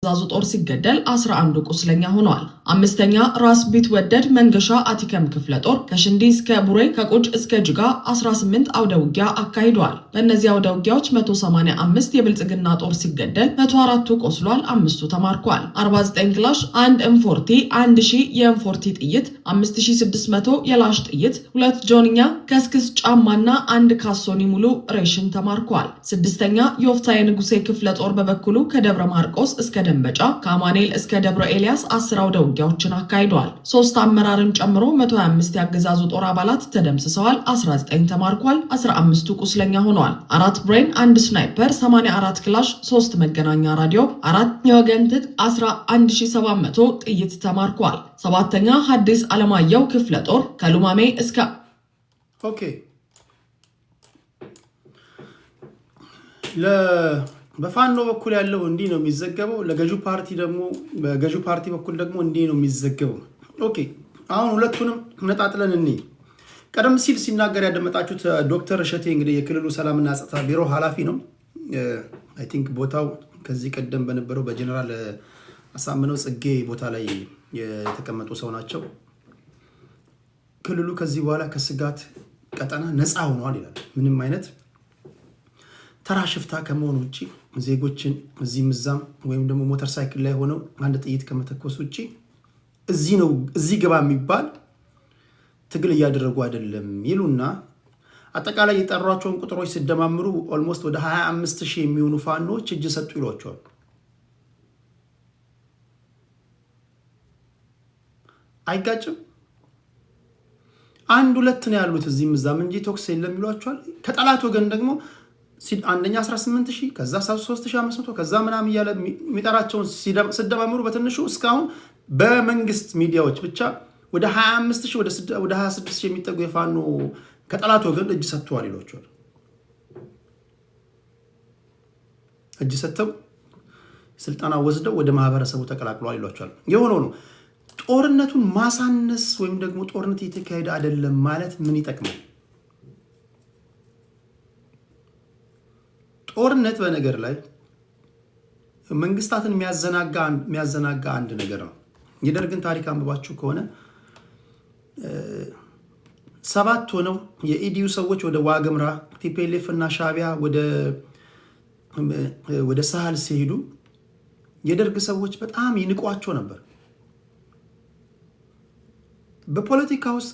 ዛዙ ጦር ሲገደል 11 ቁስለኛ ሆነዋል። አምስተኛ ራስ ቢትወደድ መንገሻ አቲከም ክፍለ ጦር ከሽንዲ እስከ ቡሬ ከቁጭ እስከ ጅጋ 18 አውደ ውጊያ አካሂደዋል። በእነዚህ አውደ ውጊያዎች 185 የብልጽግና ጦር ሲገደል 104ቱ ቆስሏል፣ 5ቱ ተማርኳል። 49 ክላሽ፣ 1 M40፣ 1000 የM40 ጥይት፣ 5600 የላሽ ጥይት፣ 2 ጆንኛ ከስክስ ጫማና 1 ካሶኒ ሙሉ ሬሽን ተማርኳል። ስድስተኛ የወፍታዬ ንጉሴ ክፍለ ጦር በበኩሉ ከደብረ ማርቆስ እስከ ደንበጫ ከአማኑኤል እስከ ደብረ ኤልያስ 10 አውደ ውጊያዎችን አካሂደዋል። 3 አመራርን ጨምሮ 125 ያገዛዙ ጦር አባላት ተደምስሰዋል፣ 19 ተማርኳል፣ 15ቱ ቁስለኛ ሆነዋል። 4 ብሬን፣ 1 ስናይፐር፣ 84 ክላሽ፣ 3 መገናኛ ራዲዮ፣ 4 የወገን ትጥቅ፣ 11700 ጥይት ተማርኳል። ሰባተኛ ሐዲስ ዓለማየሁ ክፍለ ጦር ከሉማሜ እስከ በፋኖ በኩል ያለው እንዲህ ነው የሚዘገበው። ለገዢው ፓርቲ ደግሞ በገዢው ፓርቲ በኩል ደግሞ እንዲህ ነው የሚዘገበው። አሁን ሁለቱንም ነጣጥለን እንይ። ቀደም ሲል ሲናገር ያደመጣችሁት ዶክተር እሸቴ እንግዲህ የክልሉ ሰላምና ጸጥታ ቢሮ ኃላፊ ነው። አይ ቲንክ ቦታው ከዚህ ቀደም በነበረው በጀነራል አሳምነው ጽጌ ቦታ ላይ የተቀመጡ ሰው ናቸው። ክልሉ ከዚህ በኋላ ከስጋት ቀጠና ነፃ ሆኗል ይላል። ምንም አይነት ተራ ሽፍታ ከመሆን ውጪ ዜጎችን እዚህ ምዛም ወይም ደግሞ ሞተር ሳይክል ላይ ሆነው አንድ ጥይት ከመተኮስ ውጪ እዚህ ገባ የሚባል ትግል እያደረጉ አይደለም ይሉና አጠቃላይ የጠሯቸውን ቁጥሮች ሲደማምሩ ኦልሞስት ወደ 25000 የሚሆኑ ፋኖች እጅ ሰጡ ይሏቸዋል። አይጋጭም? አንድ ሁለት ነው ያሉት እዚህ ምዛም እንጂ ቶክስ የለም ይሏቸዋል። ከጠላት ወገን ደግሞ አንደኛ 18000 ከዛ 3500 ከዛ ምናምን እያለ የሚጠራቸውን ሲደማምሩ በትንሹ እስካሁን በመንግስት ሚዲያዎች ብቻ ወደ 25000 ወደ 26000 የሚጠጉ የፋኖ ከጠላት ወገን እጅ ሰጥተዋል ይሏቸዋል። እጅ ሰጥተው ስልጣና ወስደው ወደ ማህበረሰቡ ተቀላቅለዋል ይሏቸዋል። የሆነው ነው። ጦርነቱን ማሳነስ ወይም ደግሞ ጦርነት እየተካሄደ አይደለም ማለት ምን ይጠቅማል? ጦርነት በነገር ላይ መንግስታትን የሚያዘናጋ አንድ ነገር ነው። የደርግን ታሪክ አንብባችሁ ከሆነ 7 ሆነው የኢዲዩ ሰዎች ወደ ዋግምራ ቲፒኤልኤፍ እና ሻቢያ ወደ ሳህል ሲሄዱ የደርግ ሰዎች በጣም ይንቋቸው ነበር። በፖለቲካ ውስጥ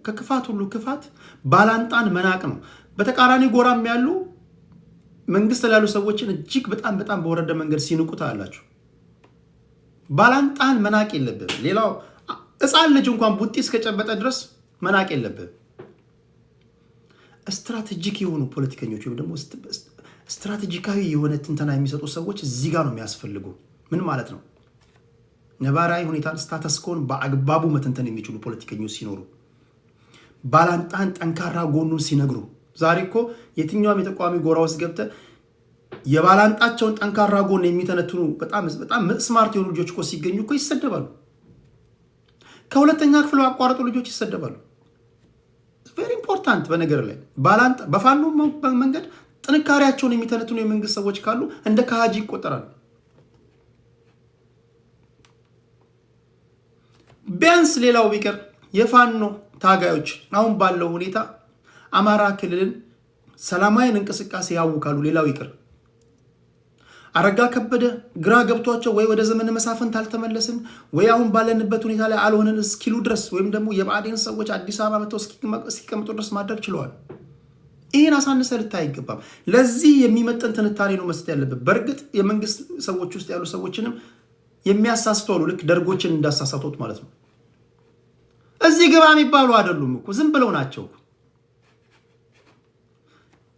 ከክፋት ሁሉ ክፋት ባላንጣን መናቅ ነው። በተቃራኒ ጎራም ያሉ መንግስት ላይ ያሉ ሰዎችን እጅግ በጣም በወረደ መንገድ ሲንቁት አላችሁ። ባላንጣን መናቅ የለብህ። ሌላው ሕፃን ልጅ እንኳን ቡጢ እስከጨበጠ ድረስ መናቅ የለብህ። ስትራቴጂክ የሆኑ ፖለቲከኞች ወይም ደግሞ ስትራቴጂካዊ የሆነ ትንተና የሚሰጡ ሰዎች እዚህ ጋር ነው የሚያስፈልጉ። ምን ማለት ነው? ነባራዊ ሁኔታን ስታተስኮን በአግባቡ መተንተን የሚችሉ ፖለቲከኞች ሲኖሩ፣ ባላንጣን ጠንካራ ጎኑን ሲነግሩ። ዛሬ እኮ የትኛውም የተቋሚ ጎራ ውስጥ ገብተ የባላንጣቸውን ጠንካራ ጎን የሚተነትኑ በጣም ስማርት የሆኑ ልጆች እኮ ሲገኙ እኮ ይሰደባሉ። ከሁለተኛ ክፍል ያቋረጡ ልጆች ይሰደባሉ። ቬሪ ኢምፖርታንት። በነገር ላይ በፋኖ መንገድ ጥንካሬያቸውን የሚተነትኑ የመንግስት ሰዎች ካሉ እንደ ከሃጂ ይቆጠራሉ። ቢያንስ ሌላው ቢቀር የፋኖ ታጋዮች አሁን ባለው ሁኔታ አማራ ክልልን ሰላማዊ እንቅስቃሴ ያውካሉ። ሌላው ይቅር አረጋ ከበደ ግራ ገብቷቸው ወይ ወደ ዘመነ መሳፍንት አልተመለስን ወይ አሁን ባለንበት ሁኔታ ላይ አልሆነን እስኪሉ ድረስ ወይም ደግሞ የብአዴን ሰዎች አዲስ አበባ መጥተው እስኪቀመጡ ድረስ ማድረግ ችለዋል። ይህን አሳንሰ ልታይ አይገባም። ለዚህ የሚመጠን ትንታኔ ነው መስጠት ያለበት። በእርግጥ የመንግስት ሰዎች ውስጥ ያሉ ሰዎችንም የሚያሳስተዋሉ ልክ ደርጎችን እንዳሳሳቱት ማለት ነው። እዚህ ግባ የሚባሉ አይደሉም እኮ ዝም ብለው ናቸው።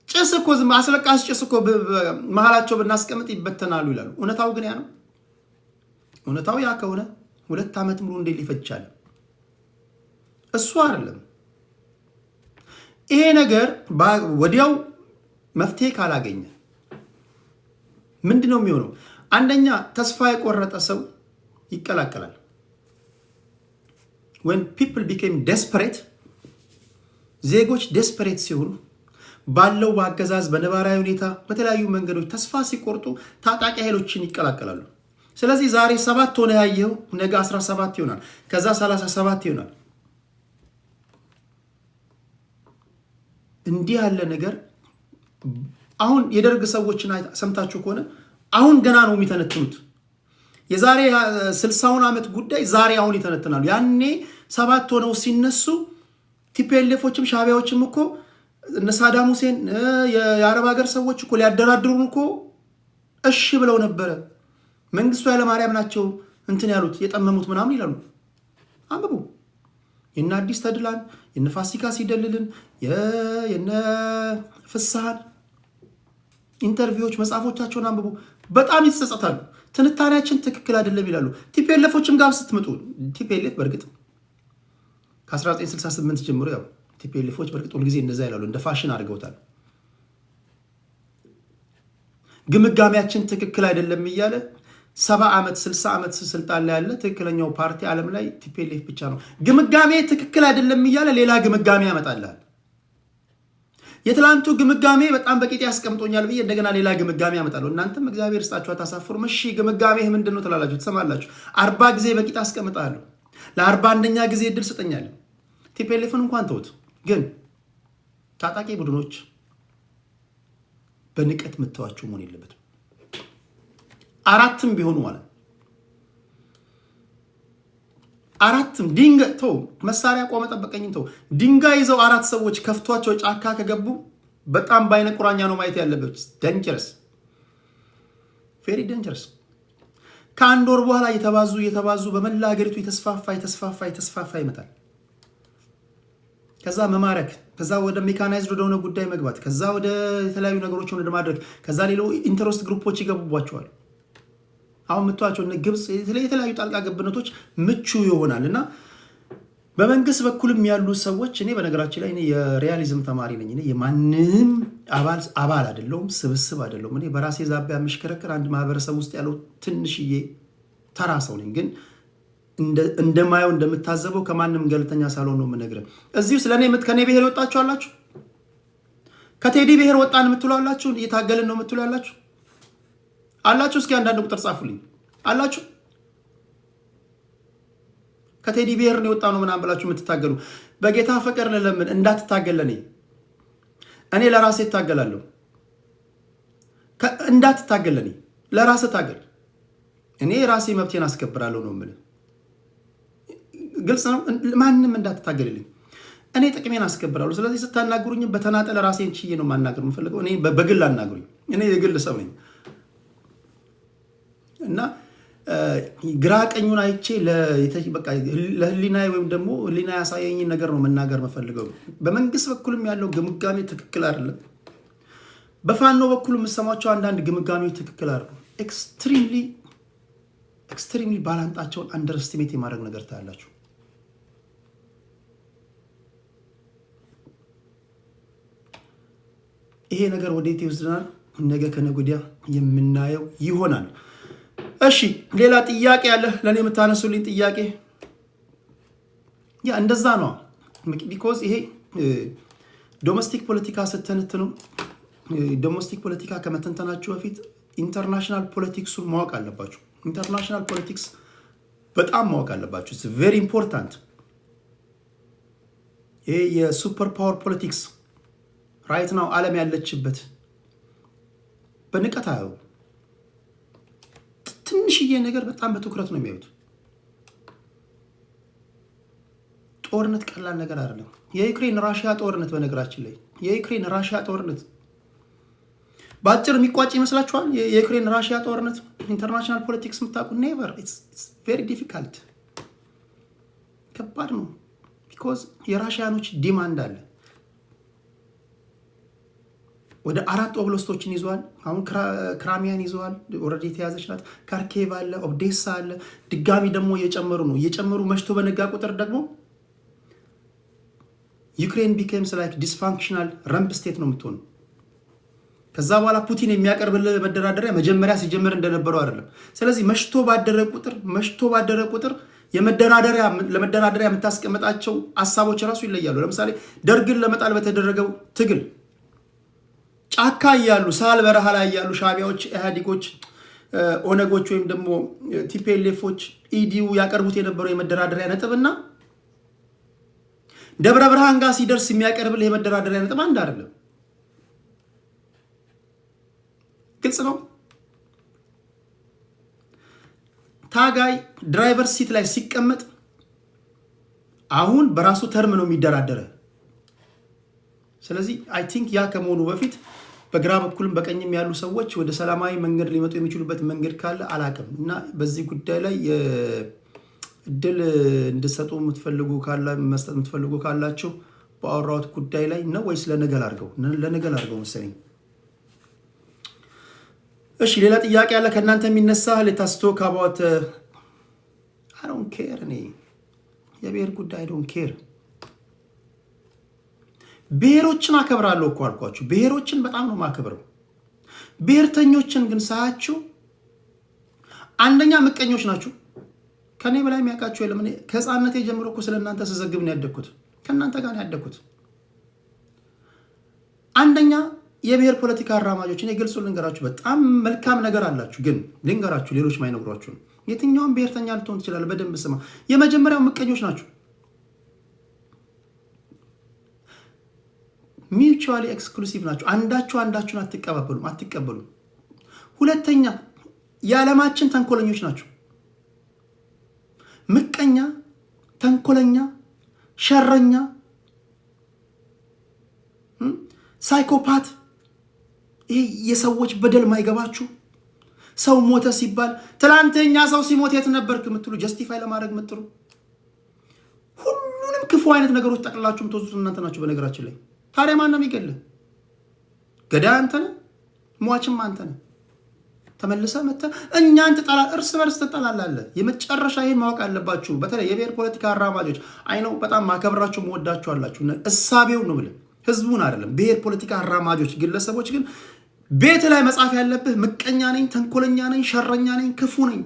ጭስ እኮ አስለቃሽ ጭስ እኮ መሀላቸው ብናስቀምጥ ይበተናሉ ይላሉ። እውነታው ግን ያ ነው። እውነታው ያ ከሆነ 2 ዓመት ሙሉ እንዴት ሊፈጅ ቻለ? እሱ አይደለም። ይሄ ነገር ወዲያው መፍትሄ ካላገኘ ምንድነው የሚሆነው? አንደኛ ተስፋ የቆረጠ ሰው ይቀላቀላል። when people became desperate ዜጎች desperate ሲሆኑ ባለው በአገዛዝ በነባራዊ ሁኔታ በተለያዩ መንገዶች ተስፋ ሲቆርጡ ታጣቂ ኃይሎችን ይቀላቀላሉ። ስለዚህ ዛሬ 7 ሆነ ያየው ነገ 17 ይሆናል ከዛ 37 ይሆናል እንዲህ ያለ ነገር አሁን የደርግ ሰዎችን ሰምታችሁ ከሆነ አሁን ገና ነው የሚተነትኑት የዛሬ 60 ዓመት ጉዳይ ዛሬ አሁን ይተነትናሉ ያኔ 7 ሆነው ሲነሱ ቲፒኤልኤፎችም ሻቢያዎችም እኮ እነ ሳዳም ሁሴን የአረብ ሀገር ሰዎች እኮ ሊያደራድሩን እኮ እሺ ብለው ነበር መንግስቱ ኃይለማርያም ናቸው እንትን ያሉት የጠመሙት ምናምን ይላሉ አንብቡ የነ አዲስ ተድላን የነ ፋሲካ ሲደልልን የነ ፍሳሃን ኢንተርቪዎች መጽሐፎቻቸውን አንብቡ በጣም ይጸጸታሉ ትንታኔያችን ትክክል አይደለም ይላሉ ቲፒኤልኤፎችም ጋር ስትመጡ ቲፒኤልኤፍ በርግጥ ከ1968 ጀምሮ ያው ቲፒኤልኤፎች በርግጥ ሁሉ ጊዜ እንደዛ ይላሉ እንደ ፋሽን አድርገውታል ግምጋሚያችን ትክክል አይደለም ይያለ 70 ዓመት 60 ዓመት ስልጣን ላይ ያለ ትክክለኛው ፓርቲ ዓለም ላይ ቲፒኤልኤፍ ብቻ ነው ግምጋሜ ትክክል አይደለም ይያለ ሌላ ግምጋሜ ያመጣላል የትላንቱ ግምጋሜ በጣም በቂጥ ያስቀምጦኛል ብዬ እንደገና ሌላ ግምጋሜ ያመጣሉ እናንተም እግዚአብሔር ስጣችሁ አታሳፍሩ እሺ ግምጋሜ ምንድነው ተላላችሁ ተሰማላችሁ 40 ጊዜ በቂጥ አስቀምጣለሁ ለ41ኛ ጊዜ እድል ሰጠኛል ቲፒኤልኤፍን እንኳን ተውት ግን ታጣቂ ቡድኖች በንቀት መተዋቸው መሆን የለበትም አራትም ቢሆኑ ማለት አራትም ድንጋይ ተው መሳሪያ ቆመ ጠበቀኝ ተው ድንጋይ ይዘው አራት ሰዎች ከፍቷቸው ጫካ ከገቡ በጣም ባይነ ቁራኛ ነው ማየት ያለበት ዳንጀረስ ቬሪ ዳንጀረስ ከአንድ ወር በኋላ የተባዙ በመላ ሀገሪቱ የተስፋፋ ይመጣል ከዛ መማረክ ከዛ ወደ ሜካናይዝድ ወደ ሆነ ጉዳይ መግባት ከዛ ወደ የተለያዩ ነገሮችን ወደ ማድረግ ከዛ ሌላው ኢንተረስት ግሩፖች ይገቡባቸዋል አሁን ምቷቸው እነ ግብጽ የተለያዩ ጣልቃ ገብነቶች ምቹ ይሆናልና በመንግስት በኩልም ያሉ ሰዎች እኔ በነገራችን ላይ እኔ የሪያሊዝም ተማሪ ነኝ እኔ የማንንም አባል አይደለም ስብስብ አይደለም እኔ በራሴ ዛቢያ ምሽከረከር አንድ ማህበረሰብ ውስጥ ያለው ትንሽዬ ተራ ሰው ነኝ ግን እንደማየው እንደምታዘበው ከማንም ገለልተኛ ሳልሆን ነው የምነግርህ እዚሁ ስለኔ ከኔ ብሄር ወጣችሁ አላችሁ ከቴዲ ብሄር ወጣን የምትሉ አላችሁ እየታገልን ነው የምትሉ አላችሁ እስኪ አንዳንድ ቁጥር ጻፉልኝ አላችሁ ከቴዲ ብሄር ነው ወጣ ነው ምናምን ብላችሁ የምትታገሉ በጌታ ፍቅር ለምን እንዳትታገለኝ እኔ ለራሴ እታገላለሁ እንዳትታገለኝ ለራሴ ታገል እኔ ራሴ መብቴን አስከብራለሁ ነው የምልህ ግልጽ ነው ማንንም እንዳትታገልልኝ እኔ ጥቅሜን አስከብራለሁ ስለዚህ ስታናግሩኝ በተናጠለ ራሴን ችዬ ነው ማናገር የምፈልገው እኔ በግል አናግሩኝ እኔ የግል ሰው ነኝ እና ግራ ቀኙን አይቼ በቃ ለህሊናዬ ወይም ደግሞ ህሊና ያሳየኝ ነገር ነው መናገር የምፈልገው በመንግስት በኩልም ያለው ግምጋሜ ትክክል አይደለም በፋኖ በኩል የምሰማቸው አንዳንድ ግምጋሜዎች ትክክል አይደለም ኤክስትሪምሊ ባላንጣቸውን አንደርስቲሜት የማድረግ ነገር ታያላችሁ ይሄ ነገር ወዴት ይወስደናል ነገ ከነገ ወዲያ የምናየው ይሆናል እሺ ሌላ ጥያቄ አለ ለኔ የምታነሱልኝ ጥያቄ ያ እንደዛ ነው ቢኮዝ ይሄ ዶሜስቲክ ፖለቲካ ስተንትኑ ዶሜስቲክ ፖለቲካ ከመተንተናችሁ በፊት ኢንተርናሽናል ፖለቲክሱን ማወቅ አለባችሁ ኢንተርናሽናል ፖለቲክስ በጣም ማወቅ አለባችሁ it's very important ይሄ የሱፐር ፓወር ፖለቲክስ ራይት ናው ዓለም ያለችበት በንቀት አዩ ትንሽዬ ነገር በጣም በትኩረት ነው የሚያዩት ጦርነት ቀላል ነገር አይደለም የዩክሬን ራሺያ ጦርነት በነገራችን ላይ የዩክሬን ራሺያ ጦርነት ባጭር የሚቋጭ ይመስላችኋል የዩክሬን ራሺያ ጦርነት ኢንተርናሽናል ፖለቲክስ ምታቁ ኔቨር it's very difficult ከባድ ነው because የራሺያኖች ዲማንድ አለ ወደ 4 ኦብላስቶችን ይዟል አሁን ክራሚያን ይዟል ኦሬዲ ተያዘች ናት ካርኬቭ አለ ኦዴሳ አለ ድጋሚ ደግሞ እየጨመሩ መሽቶ በነጋ ቁጥር ደግሞ ዩክሬን becomes like dysfunctional rump state ነው የምትሆነው ከዛ በኋላ ፑቲን የሚያቀርብልህ መደራደሪያ መጀመሪያ ሲጀምር እንደነበረው አይደለም ስለዚህ መሽቶ ባደረ ቁጥር ለመደራደሪያ የምታስቀምጣቸው ሐሳቦች ራሱ ይለያሉ ለምሳሌ ደርግን ለመጣል በተደረገው ትግል ጫካ ያሉ ሳል በረሃ ላይ ያሉ ሻቢያዎች ኢህአዲጎች ኦነጎች ወይም ደግሞ ቲፒኤልኤፎች ኢዲዩ ያቀርቡት የነበረው የመደራደሪያ ነጥብና ደብረ ብርሃን ጋር ሲደርስ የሚያቀርብልህ የመደራደሪያ ነጥብ አንድ አይደለም። ግልጽ ነው። ታጋይ ድራይቨር ሲት ላይ ሲቀመጥ አሁን በራሱ ተርም ነው የሚደራደረ። ስለዚህ አይ ቲንክ ያ ከመሆኑ በፊት በግራ በኩልም በቀኝም ያሉ ሰዎች ወደ ሰላማዊ መንገድ ሊመጡ የሚችሉበት መንገድ ካለ አላቅም እና በዚህ ጉዳይ ላይ እድል እንድሰጡ የምትፈልጉ መስጠት የምትፈልጉ ካላችሁ በአወራሁት ጉዳይ ላይ ነው ወይስ ለነገር አድርገው መሰለኝ። እሺ ሌላ ጥያቄ ያለ ከእናንተ የሚነሳ let's talk about I don't care እኔ የብሔር ጉዳይ I don't care። ብሔሮችን አከብራለሁ እኮ አልኳችሁ። ብሔሮችን በጣም ነው ማከብረው። ብሔርተኞችን ግን ሳያችሁ አንደኛ ምቀኞች ናችሁ። ከኔ በላይ የሚያውቃችሁ የለም። እኔ ከህፃንነቴ ጀምሮ እኮ ስለናንተ ስዘግብ ነው ያደግኩት። ከናንተ ጋር ነው ያደግኩት። አንደኛ የብሔር ፖለቲካ አራማጆች እኔ ግልጹ ልንገራችሁ በጣም መልካም ነገር አላችሁ፣ ግን ልንገራችሁ ሌሎች ማይነግሯችሁ። የትኛውም ብሔርተኛ ልትሆን ትችላለህ። በደንብ ስማ። የመጀመሪያው ምቀኞች ናችሁ። ሚውቹዋሊ ኤክስክሉሲቭ ናችሁ። አንዳችሁን አትቀበሉም። ሁለተኛ የዓለማችን ተንኮለኞች ናችሁ። ምቀኛ፣ ተንኮለኛ፣ ሸረኛ፣ ሳይኮፓት፣ ይሄ የሰዎች በደል ማይገባችሁ፣ ሰው ሞተ ሲባል ትላንተኛ ሰው ሲሞት የት ነበርክ የምትሉ ጀስቲፋይ ለማድረግ የምትሉ ሁሉንም ክፉ አይነት ነገሮች ጠቅላላችሁ የምትወዙት እናንተ ናችሁ። በነገራችን ላይ ታዲያ ማን ነው የሚገልህ? ገዳይ አንተ ነህ፣ ሟችም አንተ ነህ። ተመልሰህ መጥተህ እኛን እርስ በርስ ትጠላለህ። የመጨረሻ ይሄን ማወቅ አለባችሁ። በተለይ የብሔር ፖለቲካ አራማጆች አይነው በጣም ማከብራችሁ መወዳችሁ አላችሁ። እሳቤው ነው ብለህ ህዝቡን አይደለም። ብሔር ፖለቲካ አራማጆች ግለሰቦች ግን ቤት ላይ መጻፍ ያለብህ ምቀኛ ነኝ፣ ተንኮለኛ ነኝ፣ ሸረኛ ነኝ፣ ክፉ ነኝ።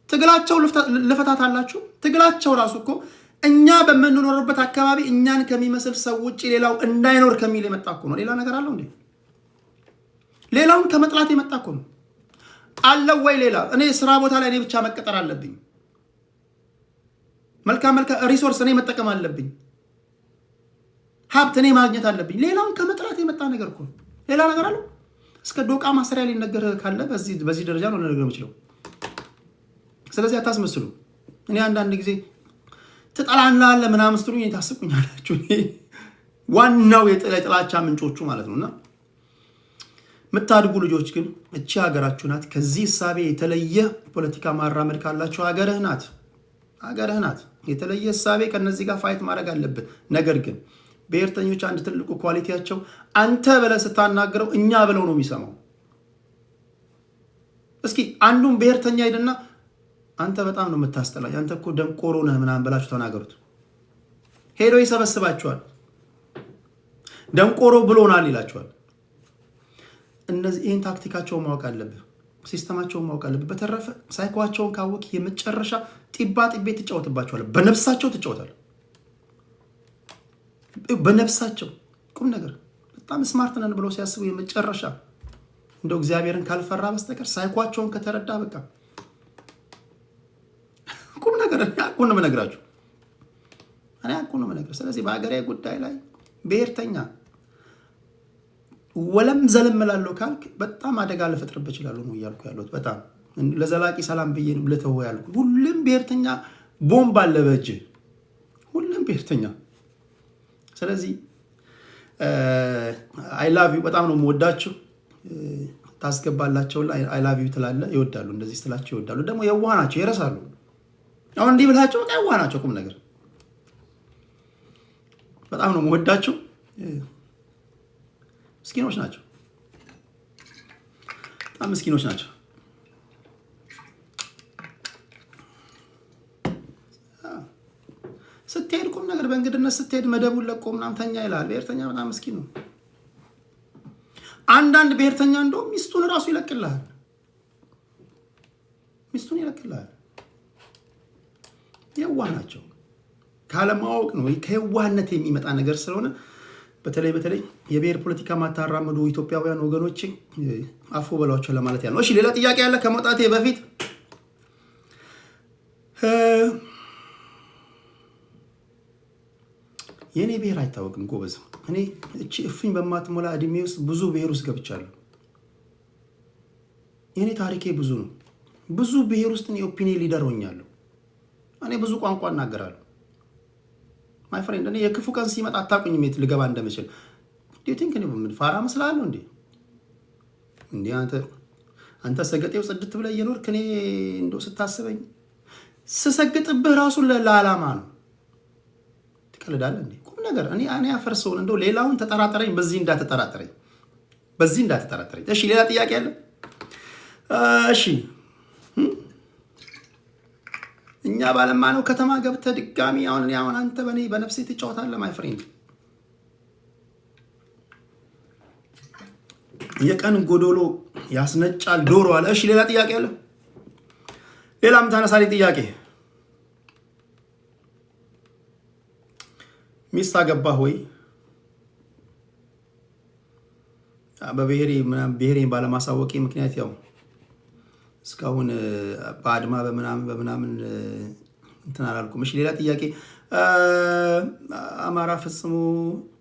ትግላቸው ልፈታት አላችሁ። ትግላቸው ራሱ እኮ እኛ በመንኖርበት አካባቢ እኛን ከሚመስል ሰው ውጪ ሌላው እንዳይኖር ከሚል የመጣ እኮ ነው። ሌላ ነገር አለው እንዴ? ሌላውን ከመጥላት የመጣ እኮ ነው። አለው ወይ ሌላ? እኔ ስራ ቦታ ላይ እኔ ብቻ መቀጠር አለብኝ። መልካም ሪሶርስ እኔ መጠቀም አለብኝ። ሀብት እኔ ማግኘት አለብኝ። ሌላውን ከመጥላት የመጣ ነገር እኮ ነው። ሌላ ነገር አለው? እስከ ዶቃ ማሰሪያ ሊነገር ካለ በዚህ ደረጃ ነው ነገር የምችለው። ስለዚህ አታስመስሉ። እኔ አንዳንድ ጊዜ ትጠላላለህ ምናምን ስትሉኝ ታስቁኛላችሁ። ዋናው የጥላቻ ምንጮቹ ማለት ነውና የምታድጉ ልጆች ግን እቺ ሀገራችሁ ናት። ከዚህ እሳቤ የተለየ ፖለቲካ ማራመድ ካላችሁ ሀገርህ ናት። የተለየ እሳቤ ከነዚህ ጋር ፋይት ማድረግ አለብን። ነገር ግን ብሔርተኞች አንድ ትልቁ ኳሊቲያቸው አንተ ብለህ ስታናገረው እኛ ብለው ነው የሚሰማው። እስኪ አንዱን ብሔርተኛ ሄድና አንተ በጣም ነው የምታስጠላኝ፣ አንተ እኮ ደንቆሮ ነህ ምናምን ብላችሁ ተናገሩት። ሄዶ ይሰበስባችኋል። ደንቆሮ ብሎናል ይላችኋል። ይህን ታክቲካቸውን ማወቅ አለብህ፣ ሲስተማቸውን ማወቅ አለብህ። በተረፈ ሳይኮዋቸውን ካወቅ የመጨረሻ ጢባ ትጫወትባቸዋል። በነፍሳቸው ትጫወታል። በነፍሳቸው ቁም ነገር በጣም ስማርት ነን ብለው ሲያስቡ የመጨረሻ እንደው እግዚአብሔርን ካልፈራ በስተቀር ሳይኮዋቸውን ከተረዳ በቃ ቁም ነገር አቁን ነው የምነግራችሁ። ስለዚህ በሀገሬ ጉዳይ ላይ ብሔርተኛ ወለም ዘለምላለው ካልክ በጣም አደጋ ልፈጥርበት ይችላል ነው እያልኩ ያለሁት። በጣም ለዘላቂ ሰላም ብዬ ልተው ያልኩ ሁሉም ብሔርተኛ ቦምብ አለ በእጅ፣ ሁሉም ብሔርተኛ። ስለዚህ አይ ላቭ ዩ በጣም ነው የምወዳችሁ። ታስገባላቸው አይ ላቭ ዩ ትላለህ፣ ይወዳሉ። እንደዚህ ስትላቸው ይወዳሉ። ደግሞ የዋህ ናቸው፣ ይረሳሉ። አሁን እንዲህ ብላቸው በቃ የዋህ ናቸው። ቁም ነገር በጣም ነው የምወዳችሁ። ምስኪኖች ናቸው፣ በጣም ምስኪኖች ናቸው። ስትሄድ ቁም ነገር በእንግድነት ስትሄድ መደቡን ለቆ ምናምን ተኛ ይላል። ብሔርተኛ በጣም ምስኪን ነው። አንዳንድ ብሔርተኛ እንደውም ሚስቱን እራሱ ይለቅልሃል። የዋህ ናቸው። ካለማወቅ ነው፣ ከየዋህነት የሚመጣ ነገር ስለሆነ በተለይ የብሔር ፖለቲካ ማታራምዱ ኢትዮጵያውያን ወገኖች አፉ በሏቸው ለማለት ያለው። እሺ ሌላ ጥያቄ ያለ ከመውጣቴ በፊት የኔ ብሔር አይታወቅም ጎበዝ። እኔ እቺ እፍኝ በማትሞላ እድሜ ውስጥ ብዙ ብሔር ውስጥ ገብቻለሁ። የኔ ታሪኬ ብዙ ነው። ብዙ ብሔር ውስጥ እኔ ኦፒኒየን ሊደር ሆኛለሁ። እኔ ብዙ ቋንቋ እናገራለሁ። ማይ ፍሬንድ እኔ የክፉ ቀን ሲመጣ አታውቁኝም የት ልገባ እንደምችል። ዱ ዩ ቲንክ እኔ ምን ፋራ መስላለሁ እንዴ? አንተ ሰገጤው ጽድት ብለህ እየኖርክ እኔ እንደው ስታስበኝ ስሰግጥብህ ራሱ ለዓላማ ነው። ትቀልዳለህ እንዴ? ቁም ነገር እኔ አፈርሰውን እንደው ሌላውን ተጠራጠረኝ፣ በዚህ እንዳትጠራጠረኝ። እሺ ሌላ ጥያቄ አለ? እሺ እኛ ባለማነው ከተማ ገብተህ ድጋሚ አሁን አንተ በነፍሴ ትጫወታለህ ማይ ፍሬንድ። የቀን ጎዶሎ ያስነጫል ዶሮ አለ። እሺ ሌላ ጥያቄ አለ? ሌላም ታነሳለኝ ጥያቄ። ሚስት አገባህ ወይ? በብሔሬን ባለማሳወቄ ምክንያት ያው እስካሁን በአድማ በምናምን እንትን አላልኩም። እሺ ሌላ ጥያቄ። አማራ ፈጽሞ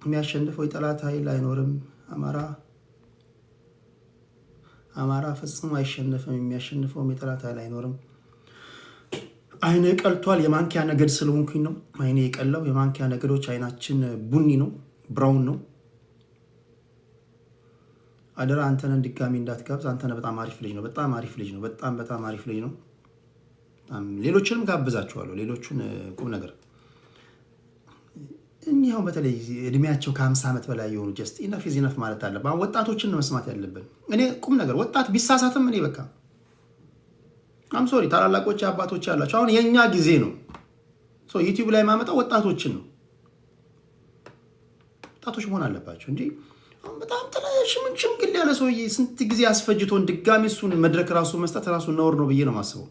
የሚያሸንፈው የጠላት ኃይል አይኖርም። አማራ ፈጽሞ አይሸነፍም፣ የሚያሸንፈው የጠላት ኃይል አይኖርም። አይኔ ቀልቷል። የማንኪያ ነገድ ስለሆንኩኝ ነው አይኔ የቀላው። የማንኪያ ነገዶች አይናችን ቡኒ ነው፣ ብራውን ነው። አደራ አንተን ድጋሚ እንዳትጋብዝ። አንተን በጣም አሪፍ ልጅ ነው። በጣም አሪፍ ልጅ ነው። ሌሎችንም ጋብዛቸዋለሁ። ሌሎቹን ቁም ነገር እኛው በተለይ እድሜያቸው ከ50 ዓመት በላይ የሆኑ ጀስት ኢነፍ ኢዝ ኢነፍ ማለት አለብን። አሁን ወጣቶችን መስማት ያለብን። እኔ ቁም ነገር ወጣት ቢሳሳትም እኔ በቃ አም ሶሪ ታላላቆች አባቶች ያላቸው አሁን የኛ ጊዜ ነው። ዩቲዩብ ላይ ማመጣው ወጣቶችን ነው። ወጣቶች መሆን አለባቸው እንጂ በጣም ሽምግል ያለ ሰውዬ ስንት ጊዜ አስፈጅቶን ድጋሚ እሱን መድረክ ራሱ መስጠት ራሱ ነውር ነው ብዬ ነው የማስበው።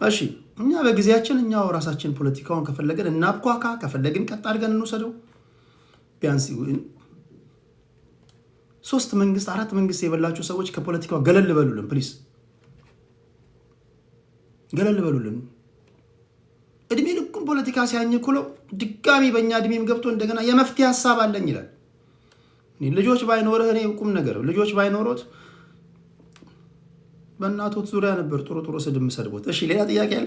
እሺ እኛ በጊዜያችን እኛው ራሳችን ፖለቲካውን ከፈለገን እናብኳካ፣ ከፈለግን ቀጥ አድርገን እንውሰደው። ቢያንስ 3 መንግስት 4 መንግስት የበላችሁ ሰዎች ከፖለቲካው ገለል በሉልን ፕሊዝ፣ ገለል በሉልን። እድሜ ልኩን ፖለቲካ ሲያኝኩለው ድጋሚ በእኛ እድሜም ገብቶ እንደገና የመፍትሄ ሀሳብ አለኝ ይላል። ልጆች ባይኖርህ እኔ ቁም ነገር ልጆች ባይኖሩት በእናቶት ዙሪያ ነበር ጥሩ ስድብ ሰድቦት። እሺ ሌላ ጥያቄ አለ?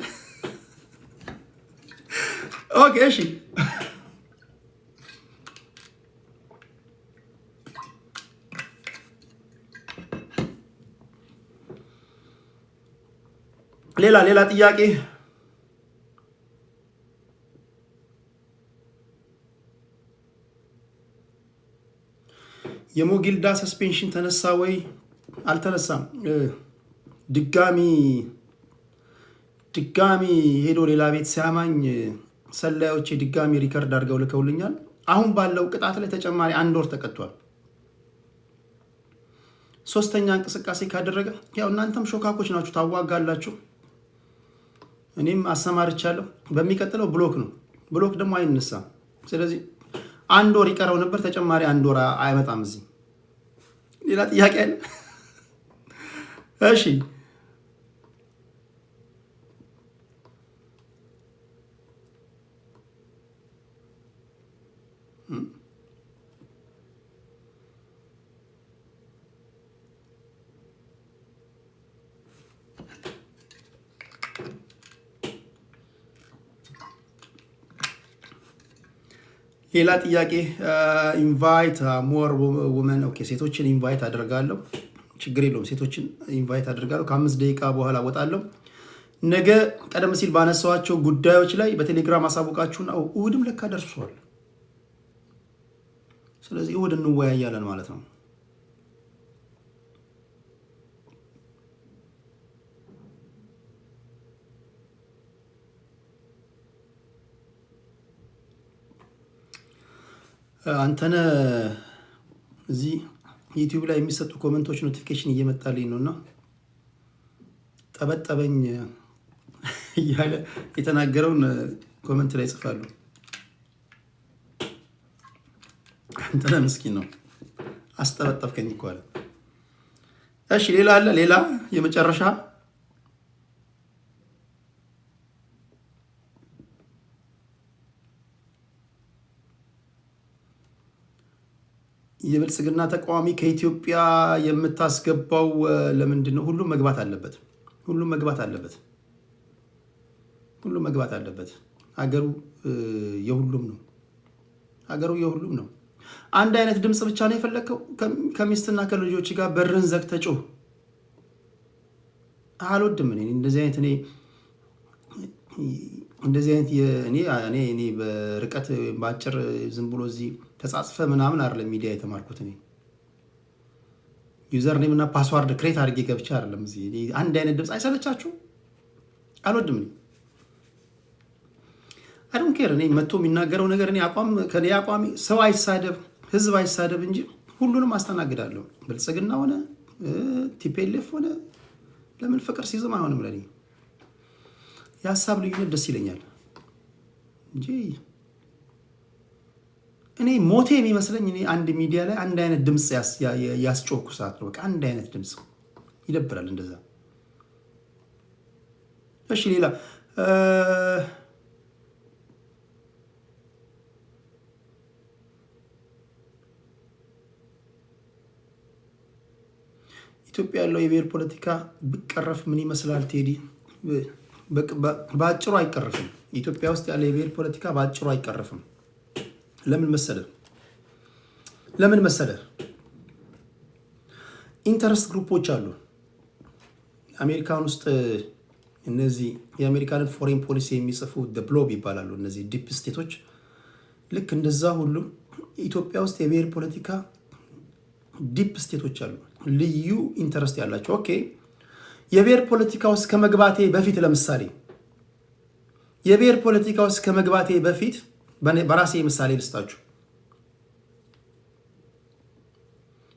ኦኬ እሺ ሌላ ጥያቄ የሞጊልዳ ሰስፔንሽን ተነሳ ወይ? አልተነሳም። ድጋሚ ሄዶ ሌላ ቤት ሲያማኝ ሰላዮች ድጋሚ ሪከርድ አድርገው ልከውልኛል። አሁን ባለው ቅጣት ላይ ተጨማሪ 1 ወር ተቀጥቷል። 3ኛ እንቅስቃሴ ካደረገ ያው እናንተም ሾካኮች ናችሁ ታዋጋላችሁ፣ እኔም አሰማርቻለሁ። በሚቀጥለው ብሎክ ነው። ብሎክ ደግሞ አይነሳም። ስለዚህ 1 ወር ይቀረው ነበር። ተጨማሪ 1 ወር አይመጣም። እዚህ ሌላ ጥያቄ አለ? እሺ ሌላ ጥያቄ ኢንቫይት ሞር ውመን። ኦኬ ሴቶችን ኢንቫይት አደርጋለሁ፣ ችግር የለውም። ሴቶችን ኢንቫይት አደርጋለሁ። ከ5 ደቂቃ በኋላ ወጣለሁ። ነገ ቀደም ሲል ባነሳዋቸው ጉዳዮች ላይ በቴሌግራም አሳውቃችሁና እሑድም ለካ ደርሷል። ስለዚህ እሑድ እንወያያለን ማለት ነው። አንተነ እዚህ ዩቲዩብ ላይ የሚሰጡ ኮሜንቶች ኖቲፊኬሽን እየመጣልኝ ነውና ጠበጠበኝ እያለ የተናገረውን ኮሜንት ላይ ጽፋሉ። እንትና ምስኪን ነው አስጠበጠብከኝ እኮ አለ። እሺ ሌላ አለ ሌላ የመጨረሻ የብልጽግና ተቃዋሚ ከኢትዮጵያ የምታስገባው ለምንድን ነው? ሁሉም መግባት አለበት። ሁሉም መግባት አለበት። ሁሉም መግባት አለበት። ሀገሩ የሁሉም ነው። ሀገሩ የሁሉም ነው። አንድ አይነት ድምፅ ብቻ ነው የፈለከው? ከሚስትና ከልጆች ጋር በርን ዘግተህ ጮህ። አልወድም እኔ እንደዚህ አይነት እኔ በርቀት በአጭር ዝም ብሎ እዚህ ተጻጽፈ ምናምን አይደለም ሚዲያ የተማርኩት። እኔ ዩዘር ኔም እና ፓስዋርድ ክሬት አድርጌ ገብቼ አይደለም እዚህ። አንድ አይነት ድምፅ አይሰለቻችሁ? አልወድም እኔ አይ ዶንት ኬር። እኔ መጥቶ የሚናገረው ነገር ከኔ አቋሚ ሰው አይሳደብ፣ ህዝብ አይሳደብ እንጂ ሁሉንም አስተናግዳለሁ። ብልጽግና ሆነ ቲፒኤልኤፍ ሆነ ለምን ፍቅር ሲዝም አይሆንም? ለኔ የሀሳብ ልዩነት ደስ ይለኛል እንጂ እኔ ሞቴ የሚመስለኝ እኔ አንድ ሚዲያ ላይ አንድ አይነት ድምፅ ያስጮኩ ሰዓት ነው። በቃ አንድ አይነት ድምፅ ይደብራል እንደዛ። እሺ ሌላ ኢትዮጵያ ያለው የብሔር ፖለቲካ ቢቀረፍ ምን ይመስላል ቴዲ? በአጭሩ አይቀርፍም። ኢትዮጵያ ውስጥ ያለው የብሔር ፖለቲካ በአጭሩ አይቀርፍም። ለምን መሰለ? ኢንተረስት ግሩፖች አሉ አሜሪካን ውስጥ። እነዚህ የአሜሪካንን ፎሬን ፖሊሲ የሚጽፉ ብሎብ ይባላሉ። እነዚህ ዲፕ ስቴቶች ልክ እንደዛ ሁሉ ኢትዮጵያ ውስጥ የብሔር ፖለቲካ ዲፕ ስቴቶች አሉ፣ ልዩ ኢንተረስት ያላቸው። ኦኬ የብሔር ፖለቲካ ውስጥ ከመግባቴ በፊት ለምሳሌ የብሔር ፖለቲካ ውስጥ ከመግባቴ በፊት በራሴ ምሳሌ ልስጣችሁ።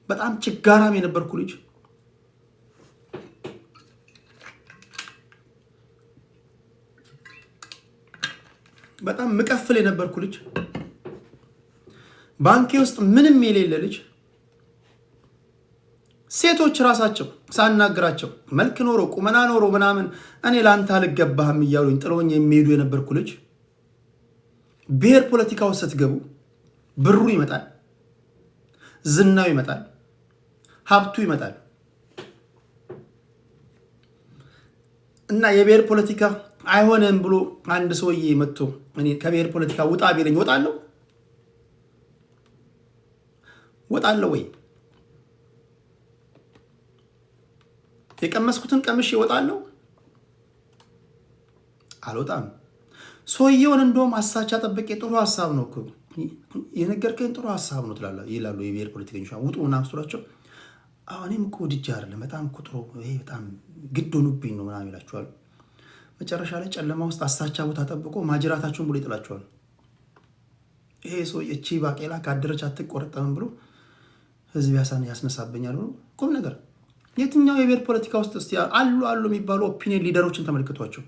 በጣም ችጋራም የነበርኩ ልጅ፣ በጣም ምቀፍል የነበርኩ ልጅ፣ ባንኬ ውስጥ ምንም የሌለ ልጅ፣ ሴቶች ራሳቸው ሳናግራቸው መልክ ኖሮ ቁመና ኖሮ ምናምን እኔ ላንተ አልገባህም እያሉኝ ጥለውኝ የሚሄዱ የነበርኩ ልጅ፣ ብሔር ፖለቲካው ስትገቡ ብሩ ይመጣል፣ ዝናው ይመጣል፣ ሀብቱ ይመጣል እና የብሔር ፖለቲካ አይሆንም ብሎ አንድ ሰውዬ መጥቶ እኔ ከብሔር ፖለቲካ ውጣ ቢለኝ ወጣለሁ ወይ? የቀመስኩትን ቀምሽ ይወጣለሁ? አልወጣም። ሰውየውን እንደውም አሳቻ ጠብቄ ጥሩ ሀሳብ ነው እኮ የነገርከኝ ጥሩ ሀሳብ ነው ይላሉ የብሔር ፖለቲከኞች። ውጡ ምናምን ስትሏቸው እኔም እኮ ወድጄ አይደለም በጣም እኮ ጥሩ ይሄ በጣም ግድ ሆኖብኝ ነው ምናምን ይላቸዋል። መጨረሻ ላይ ጨለማ ውስጥ አሳቻ ቦታ ጠብቆ ማጅራታቸውን ብሎ ይጥላቸዋል። ይሄ ሰው እቺ ባቄላ ካደረች አትቆረጠምም ብሎ ህዝብ ያስነሳብኛል ብሎ ቁም ነገር። የትኛው የብሔር ፖለቲካ ውስጥ እስቲ አሉ የሚባሉ ኦፒኒየን ሊደሮችን ተመልክቷቸው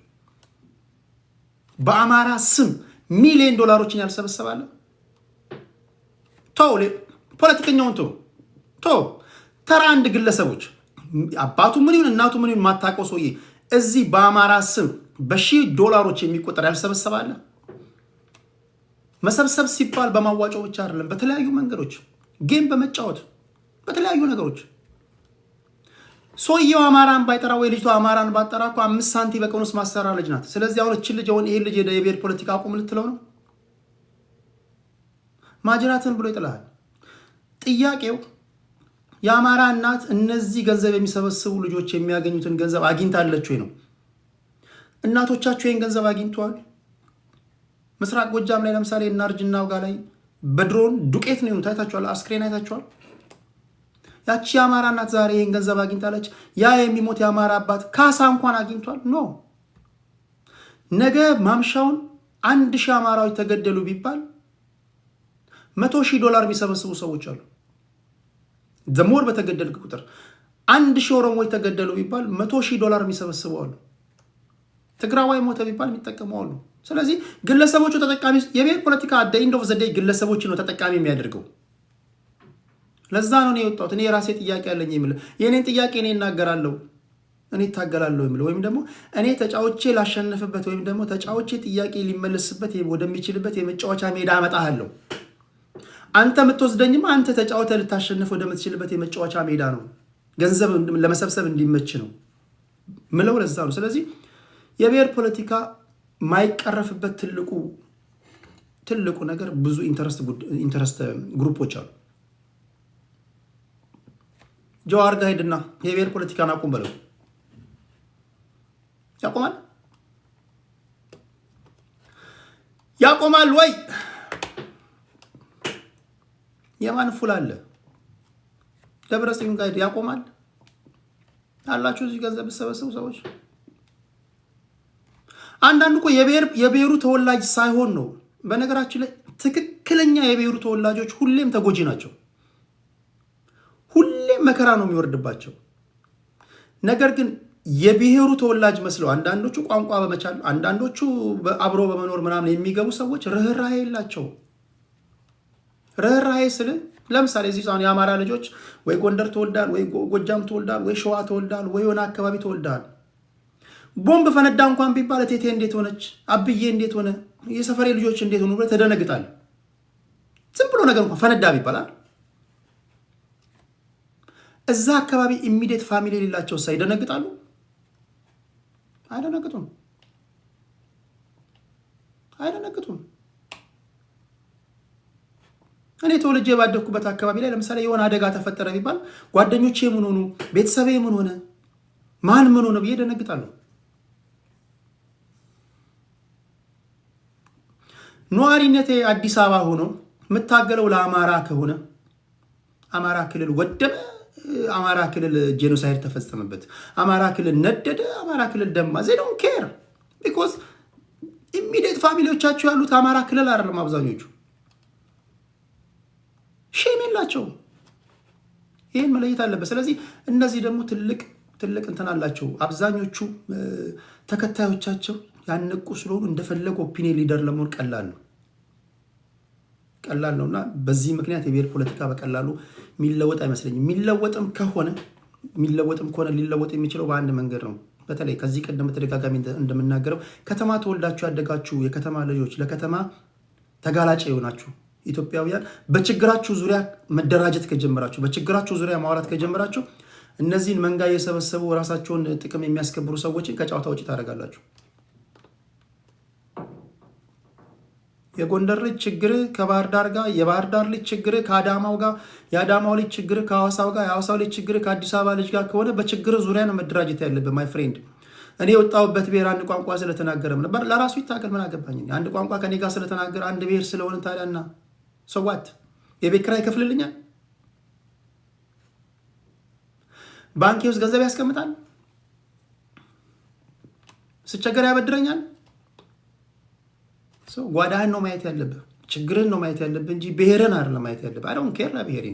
በአማራ ስም ሚሊዮን ዶላሮችን ያልሰበሰባለ? ተው ፖለቲከኛውን ተው። ተራ አንድ ግለሰቦች አባቱ ምን ይሁን እናቱ ምን ይሁን ማታውቀው ሰውዬ እዚህ በአማራ ስም በሺህ ዶላሮች የሚቆጠር ያልሰበሰባለ? መሰብሰብ ሲባል በማዋጫው ብቻ አይደለም፣ በተለያዩ መንገዶች ጌም በመጫወት በተለያዩ ነገሮች። ሰውየው አማራን ባይጠራ ወይ ልጅቷ አማራን ባጠራ እኮ 5 ሳንቲም በቀን ውስጥ ማሰራ ልጅ ናት። ስለዚህ አሁን እቺ ልጅ ይሄ ልጅ የብሔር ፖለቲካ አቁም ልትለው ነው? ማጅራትን ብሎ ይጥላል። ጥያቄው የአማራ እናት እነዚህ ገንዘብ የሚሰበስቡ ልጆች የሚያገኙትን ገንዘብ አግኝታለች ወይ ነው? እናቶቻቸው ይሄን ገንዘብ አግኝተዋል? ምስራቅ ጎጃም ላይ ለምሳሌ እናርጅና ውጋ ላይ በድሮን ዱቄት ነው የሆኑት። አይታችኋል? አስክሬን አይታችኋል? ያቺ የአማራ እናት ዛሬ ይሄን ገንዘብ አግኝታለች። ያ የሚሞት የአማራ አባት ካሳ እንኳን አግኝቷል? ኖ። ነገ ማምሻውን 1000 አማራዎች ተገደሉ ቢባል $100,000 የሚሰበስቡ ሰዎች አሉ። ዘሞር በተገደልክ ቁጥር 1000 ኦሮሞዎች ተገደሉ ቢባል $100,000 የሚሰበስቡ አሉ። ትግራዋይ ሞተ ቢባል የሚጠቀሙ አሉ። ስለዚህ ግለሰቦቹ ተጠቃሚ የብሔር ፖለቲካ አደ ኢንድ ኦፍ ዘ ዴይ ግለሰቦች ነው ተጠቃሚ የሚያደርገው። ለዛ ነው የወጣሁት። እኔ የራሴ ጥያቄ አለኝ የሚል የኔን ጥያቄ እኔ እናገራለሁ፣ እኔ ታገላለሁ የሚል ወይም ደግሞ እኔ ተጫውቼ ላሸነፍበት ወይም ደግሞ ተጫውቼ ጥያቄ ሊመለስበት ወደሚችልበት የመጫወቻ ሜዳ አመጣሃለሁ። አንተ የምትወስደኝም አንተ ተጫውተህ ልታሸንፍ ወደምትችልበት የመጫወቻ ሜዳ ነው፣ ገንዘብ ለመሰብሰብ እንዲመች ነው ምለው። ለዛ ነው። ስለዚህ የብሔር ፖለቲካ ማይቀረፍበት ትልቁ ነገር ብዙ ኢንተረስት ግሩፖች አሉ። ጀዋር ጋር ሄድና የብሔር ፖለቲካን አቁም በለው፣ ያቆማል ወይ? የማን ፉል አለ? ደብረጽዮን ጋር ያቆማል አላችሁ? እዚህ ገንዘብ ተሰበሰቡ ሰዎች። አንዳንዱ እኮ የብሔሩ ተወላጅ ሳይሆን ነው። በነገራችን ላይ ትክክለኛ የብሔሩ ተወላጆች ሁሌም ተጎጂ ናቸው። ሁሌም መከራ ነው የሚወርድባቸው። ነገር ግን የብሔሩ ተወላጅ መስለው አንዳንዶቹ ቋንቋ በመቻል አንዳንዶቹ አብሮ በመኖር ምናምን የሚገቡ ሰዎች ርህራሄ የላቸው። ርህራሄ ስለ ለምሳሌ እዚህ ሳን የአማራ ልጆች ወይ ጎንደር ተወልዳል፣ ወይ ጎጃም ተወልዳል፣ ወይ ሸዋ ተወልዳል፣ ወይ የሆነ አካባቢ ተወልዳል። ቦምብ ፈነዳ እንኳን ቢባል እቴቴ እንዴት ሆነች፣ አብዬ እንዴት ሆነ፣ የሰፈሬ ልጆች እንዴት ሆኑ ብለህ ተደነግጣለህ። ዝም ብሎ ነገር እንኳን ፈነዳ ቢባላል እዛ አካባቢ ኢሚዲየት ፋሚሊ የሌላቸው ሳይደነግጣሉ? አይደነግጡም። እኔ ተወልጄ ባደኩበት አካባቢ ላይ ለምሳሌ የሆነ አደጋ ተፈጠረ ቢባል ጓደኞቼ ምን ሆኑ፣ ቤተሰቤ ምን ሆነ፣ ማን ምን ሆነ ብዬ ደነግጣለሁ። ነዋሪነቴ አዲስ አበባ ሆኖ የምታገለው ለአማራ ከሆነ አማራ ክልል ወደመ፣ አማራ ክልል ጄኖሳይድ ተፈጸመበት፣ አማራ ክልል ነደደ፣ አማራ ክልል ደማ፣ they don't care because ኢሚዲየት ፋሚሊዎቻቸው ያሉት አማራ ክልል አይደለም። አብዛኞቹ ሼም የላቸው። ይሄን መለየት አለበት። ስለዚህ እነዚህ ደግሞ ትልቅ እንትን አላቸው። አብዛኞቹ ተከታዮቻቸው ያነቁ ስለሆኑ እንደፈለጉ ኦፒኒየን ሊደር ለመሆን ቀላል ነውና በዚህ ምክንያት የብሔር ፖለቲካ በቀላሉ የሚለወጥ አይመስለኝም። የሚለወጥም ከሆነ ሊለወጥ የሚችለው በአንድ መንገድ ነው። በተለይ ከዚህ ቀደም ተደጋጋሚ እንደምናገረው ከተማ ተወልዳችሁ ያደጋችሁ የከተማ ልጆች፣ ለከተማ ተጋላጭ የሆናችሁ ኢትዮጵያውያን በችግራችሁ ዙሪያ መደራጀት ከጀመራችሁ፣ በችግራችሁ ዙሪያ ማውራት ከጀመራችሁ እነዚህን መንጋ የሰበሰቡ ራሳቸውን ጥቅም የሚያስከብሩ ሰዎችን ከጨዋታ ውጪ ታደርጋላችሁ። የጎንደር ልጅ ችግር ከባህር ዳር ጋር፣ የባህር ዳር ልጅ ችግር ከአዳማው ጋር፣ የአዳማው ልጅ ችግር ከሐዋሳው ጋር፣ የሐዋሳው ልጅ ችግር ከአዲስ አበባ ልጅ ጋር ከሆነ በችግር ዙሪያ ነው መደራጀት ያለብን ማይ ፍሬንድ። እኔ የወጣሁበት ብሔር አንድ ቋንቋ ስለተናገረ ነበር፣ ለራሱ ይታገል፣ ምን አገባኝ? አንድ ቋንቋ ከኔ ጋር ስለተናገረ አንድ ብሔር ስለሆነ ታዲያና ሰዋት የቤት ኪራይ ይከፍልልኛል? ባንክ ውስጥ ገንዘብ ያስቀምጣል? ስቸገር ያበድረኛል? ጓዳህን ነው ማየት ያለብህ፣ ችግርን ነው ማየት ያለብህ እንጂ ብሔርን አይደለም ማየት ያለብህ። አይ ዶንት ኬር ለብሔሬ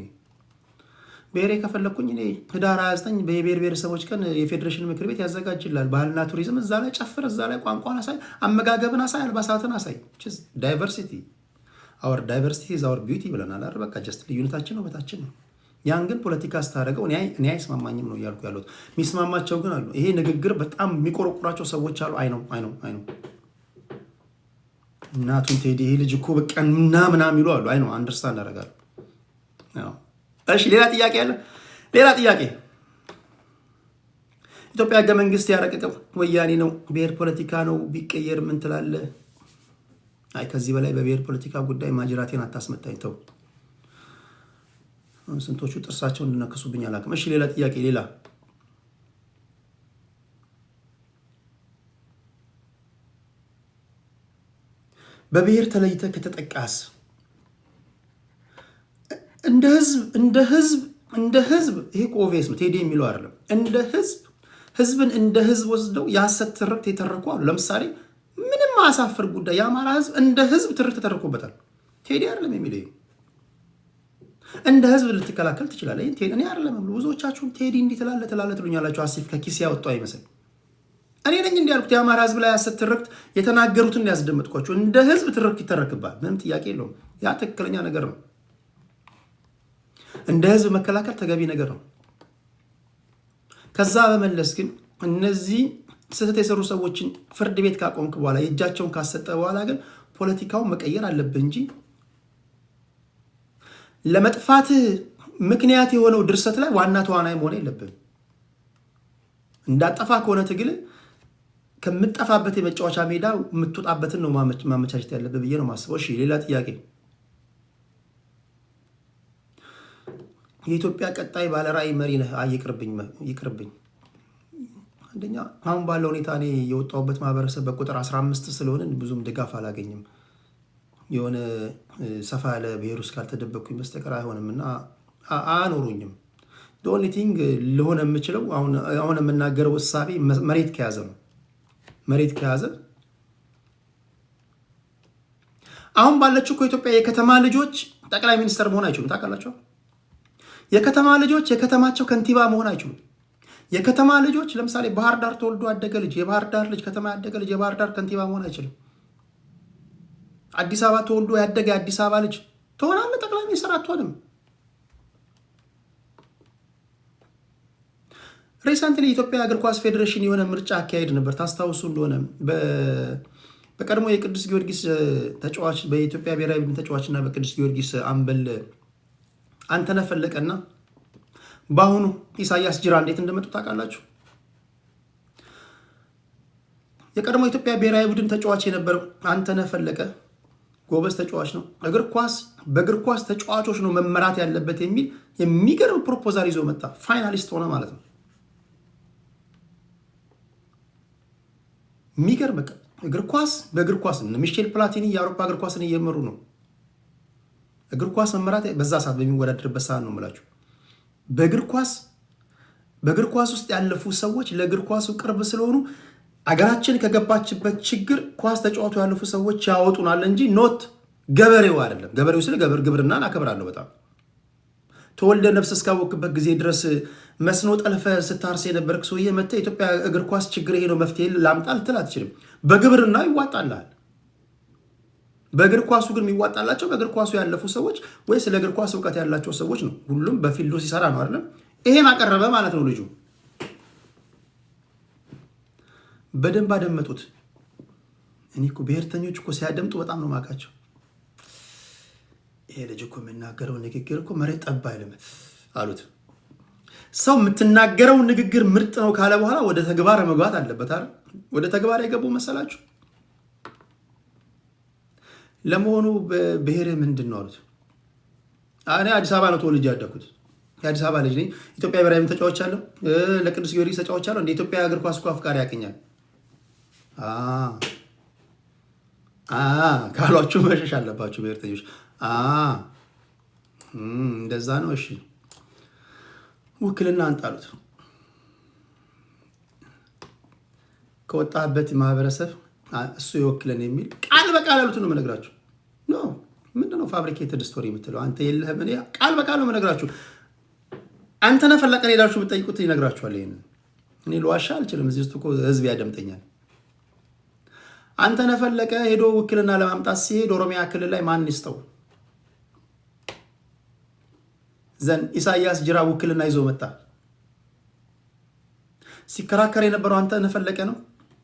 ብሔሬ ከፈለኩኝ እኔ ህዳር 29 በብሔር ብሔረሰቦች ቀን የፌዴሬሽን ምክር ቤት ያዘጋጅላል። ባህልና ቱሪዝም እዛ ላይ ጨፍር፣ እዛ ላይ ቋንቋን አሳይ፣ አመጋገብን አሳይ፣ አልባሳትን አሳይ። ዳይቨርሲቲ አወር ዳይቨርሲቲ ኢዝ አወር ቢዩቲ ብለናል አይደል? በቃ ጀስት ልዩነታችን ነው በታችን ነው። ያን ግን ፖለቲካ ስታደርገው እኔ አይስማማኝም ነው እያልኩ ያሉት። የሚስማማቸው ግን አሉ። ይሄ ንግግር በጣም የሚቆረቁራቸው ሰዎች አሉ። አይ ነው እናቱን ቴዲ ይሄ ልጅ እኮ በቃ ምናምን ይሉ አሉ። አይ ነው አንደርስታንድ አደርጋለሁ። እሺ ሌላ ጥያቄ አለ። ሌላ ጥያቄ ኢትዮጵያ ህገ መንግስት ያረቀቀው ወያኔ ነው፣ ብሔር ፖለቲካ ነው፣ ቢቀየር ምን ትላለህ? አይ ከዚህ በላይ በብሔር ፖለቲካ ጉዳይ ማጅራቴን አታስመታኝ ተው። ስንቶቹ ጥርሳቸውን እንነክሱብኝ አላውቅም። እሺ ሌላ ጥያቄ ሌላ በብሔር ተለይተህ ከተጠቃስ እንደ ህዝብ ይሄ ኦቪየስ ነው። ቴዲ የሚለው አይደለም። እንደ ህዝብን እንደ ህዝብ ወስደው የሐሰት ትርክት የተረኩ አሉ። ለምሳሌ ምንም ማሳፈር ጉዳይ የአማራ ህዝብ እንደ ህዝብ ትርክት ተተርኮበታል። ቴዲ አይደለም የሚለው እንደ ህዝብ ልትከላከል ትችላለህ። ቴዲ እኔ አይደለም ብዙዎቻችሁም ቴዲ እንዲህ ትላለህ ትሉኛላችሁ። አሲፍ ከኪስ ያወጣው አይመስል እኔ ነኝ እንዲህ ያልኩት። የአማራ ህዝብ ላይ ሐሰት ትርክት የተናገሩትን ያስደምጥኳቸው። እንደ ህዝብ ትርክት ይተረክባል፣ ምንም ጥያቄ የለውም። ያ ትክክለኛ ነገር ነው። እንደ ህዝብ መከላከል ተገቢ ነገር ነው። ከዛ በመለስ ግን እነዚህ ስህተት የሰሩ ሰዎችን ፍርድ ቤት ካቆምክ በኋላ የእጃቸውን ካሰጠ በኋላ ግን ፖለቲካውን መቀየር አለብህ እንጂ ለመጥፋት ምክንያት የሆነው ድርሰት ላይ ዋና ተዋናይ መሆን የለብህም። እንዳጠፋ ከሆነ ትግል ከምትጠፋበት የመጫወቻ ሜዳ የምትወጣበትን ነው ማመቻቸት ያለብህ ብዬ ነው ማስበው። እሺ ሌላ ጥያቄ፣ የኢትዮጵያ ቀጣይ ባለራዕይ መሪ ነህ? ይቅርብኝ። አንደኛ አሁን ባለው ሁኔታ እኔ የወጣሁበት ማህበረሰብ በቁጥር 15 ስለሆነ ብዙም ድጋፍ አላገኝም። የሆነ ሰፋ ያለ ብሔር ውስጥ ካልተደበቅኩኝ በስተቀር አይሆንምና አያኖሩኝም። the only thing ለሆነ የምችለው አሁን የምናገረው እሳቤ መሬት ከያዘ ነው። መሬት ከያዘ አሁን ባለችው ኢትዮጵያ የከተማ ልጆች ጠቅላይ ሚኒስትር መሆን አይችሉም። ታውቃላችሁ? የከተማ ልጆች የከተማቸው ከንቲባ መሆን አይችሉም። የከተማ ልጆች ለምሳሌ ባህር ዳር ተወልዶ ያደገ ልጅ የባህር ዳር ልጅ ከተማ ያደገ ልጅ የባህር ዳር ከንቲባ መሆን አይችልም። አዲስ አበባ ተወልዶ ያደገ አዲስ አበባ ልጅ ትሆናለህ፣ ጠቅላይ ሚኒስትር አትሆንም። ሪሰንትሊ የኢትዮጵያ እግር ኳስ ፌዴሬሽን የሆነ ምርጫ አካሄድ ነበር። ታስታውሱ እንደሆነ በቀድሞ የቅዱስ ጊዮርጊስ ተጫዋች በኢትዮጵያ ብሔራዊ ቡድን ተጫዋችና በቅዱስ ጊዮርጊስ አምበል አንተነህ ፈለቀና በአሁኑ ኢሳያስ ጅራ እንዴት እንደመጡ ታውቃላችሁ? የቀድሞ የኢትዮጵያ ብሔራዊ ቡድን ተጫዋች የነበረው አንተነህ ፈለቀ ጎበዝ ተጫዋች ነው። በእግር ኳስ ተጫዋቾች ነው መመራት ያለበት የሚል የሚገርም ፕሮፖዛል ይዞ መጣ። ፋይናሊስት ሆነ ማለት ነው። የሚገርም በቃ በእግር ኳስ ሚሼል ፕላቲኒ የአውሮፓ እግር ኳስን እየመሩ ነው። እግር ኳስ መመራት በዛ ሰዓት በሚወዳደርበት ሰዓት ነው የምላችሁ። በእግር ኳስ ውስጥ ያለፉ ሰዎች ለእግር ኳሱ ቅርብ ስለሆኑ አገራችን ከገባችበት ችግር ኳስ ተጫዋቱ ያለፉ ሰዎች ያወጡናል እንጂ ኖት ገበሬው አይደለም። ገበሬው ስለ ግብርናን አከብራለሁ በጣም ተወልደ ነፍስ እስካወቅበት ጊዜ ድረስ መስኖ ጠልፈ ስታርስ የነበርክ ሰውዬ መጥተህ ኢትዮጵያ እግር ኳስ ችግር ይሄ ነው መፍትሄ ላምጣ ልትል አትችልም። በግብርና ይዋጣልሃል። በእግር ኳሱ ግን የሚዋጣላቸው በእግር ኳሱ ያለፉ ሰዎች ወይ ስለ እግር ኳስ እውቀት ያላቸው ሰዎች ነው። ሁሉም በፊልዱ ሲሰራ ነው አይደለም። ይሄን አቀረበ ማለት ነው ልጁ። በደንብ አደመጡት። እኔ እኮ ብሔርተኞች እኮ ሲያደምጡ በጣም ነው ማቃቸው። ይሄ ልጅ እኮ የሚናገረው ንግግር እኮ መሬት ጠባ አይልም አሉት። ሰው የምትናገረው ንግግር ምርጥ ነው ካለ በኋላ ወደ ተግባር መግባት አለበት አይደል? ወደ ተግባር የገቡ መሰላችሁ? ለመሆኑ ብሔር ምንድን ነው አሉት። እኔ አዲስ አበባ ነው ተወልጄ ያደኩት። የአዲስ አበባ ልጅ ነኝ። ኢትዮጵያ ብሔራዊ ተጫዋች አለው፣ ለቅዱስ ጊዮርጊስ ተጫዋች አለው። እንደ ኢትዮጵያ እግር ኳስ እኮ አፍቃሪ ያቀኛል ካሏችሁ መሸሽ አለባችሁ ብሔርተኞች። እንደዛ ነው። እሺ ውክልና አንጣሉት። ከወጣበት ማህበረሰብ እሱ ይወክለን የሚል ቃል በቃል ያሉት ነው የምነግራችሁ። ኖ ምንድነው ፋብሪኬትድ ስቶሪ የምትለው አንተ የለህም። እኔ ቃል በቃል ነው የምነግራችሁ። አንተነህ ፈለቀን ሄዳችሁ ብትጠይቁት ይነግራችኋል። ይሄንን እኔ ልዋሻ አልችልም። እዚህ ውስጥ እኮ ህዝብ ያደምጠኛል። አንተነህ ፈለቀ ሄዶ ውክልና ለማምጣት ሲሄድ ኦሮሚያ ክልል ላይ ማን ይስጠው ዘን ኢሳያስ ጅራ ውክልና ይዞ መጣ። ሲከራከር የነበረው አንተነህ ፈለቀ ነው።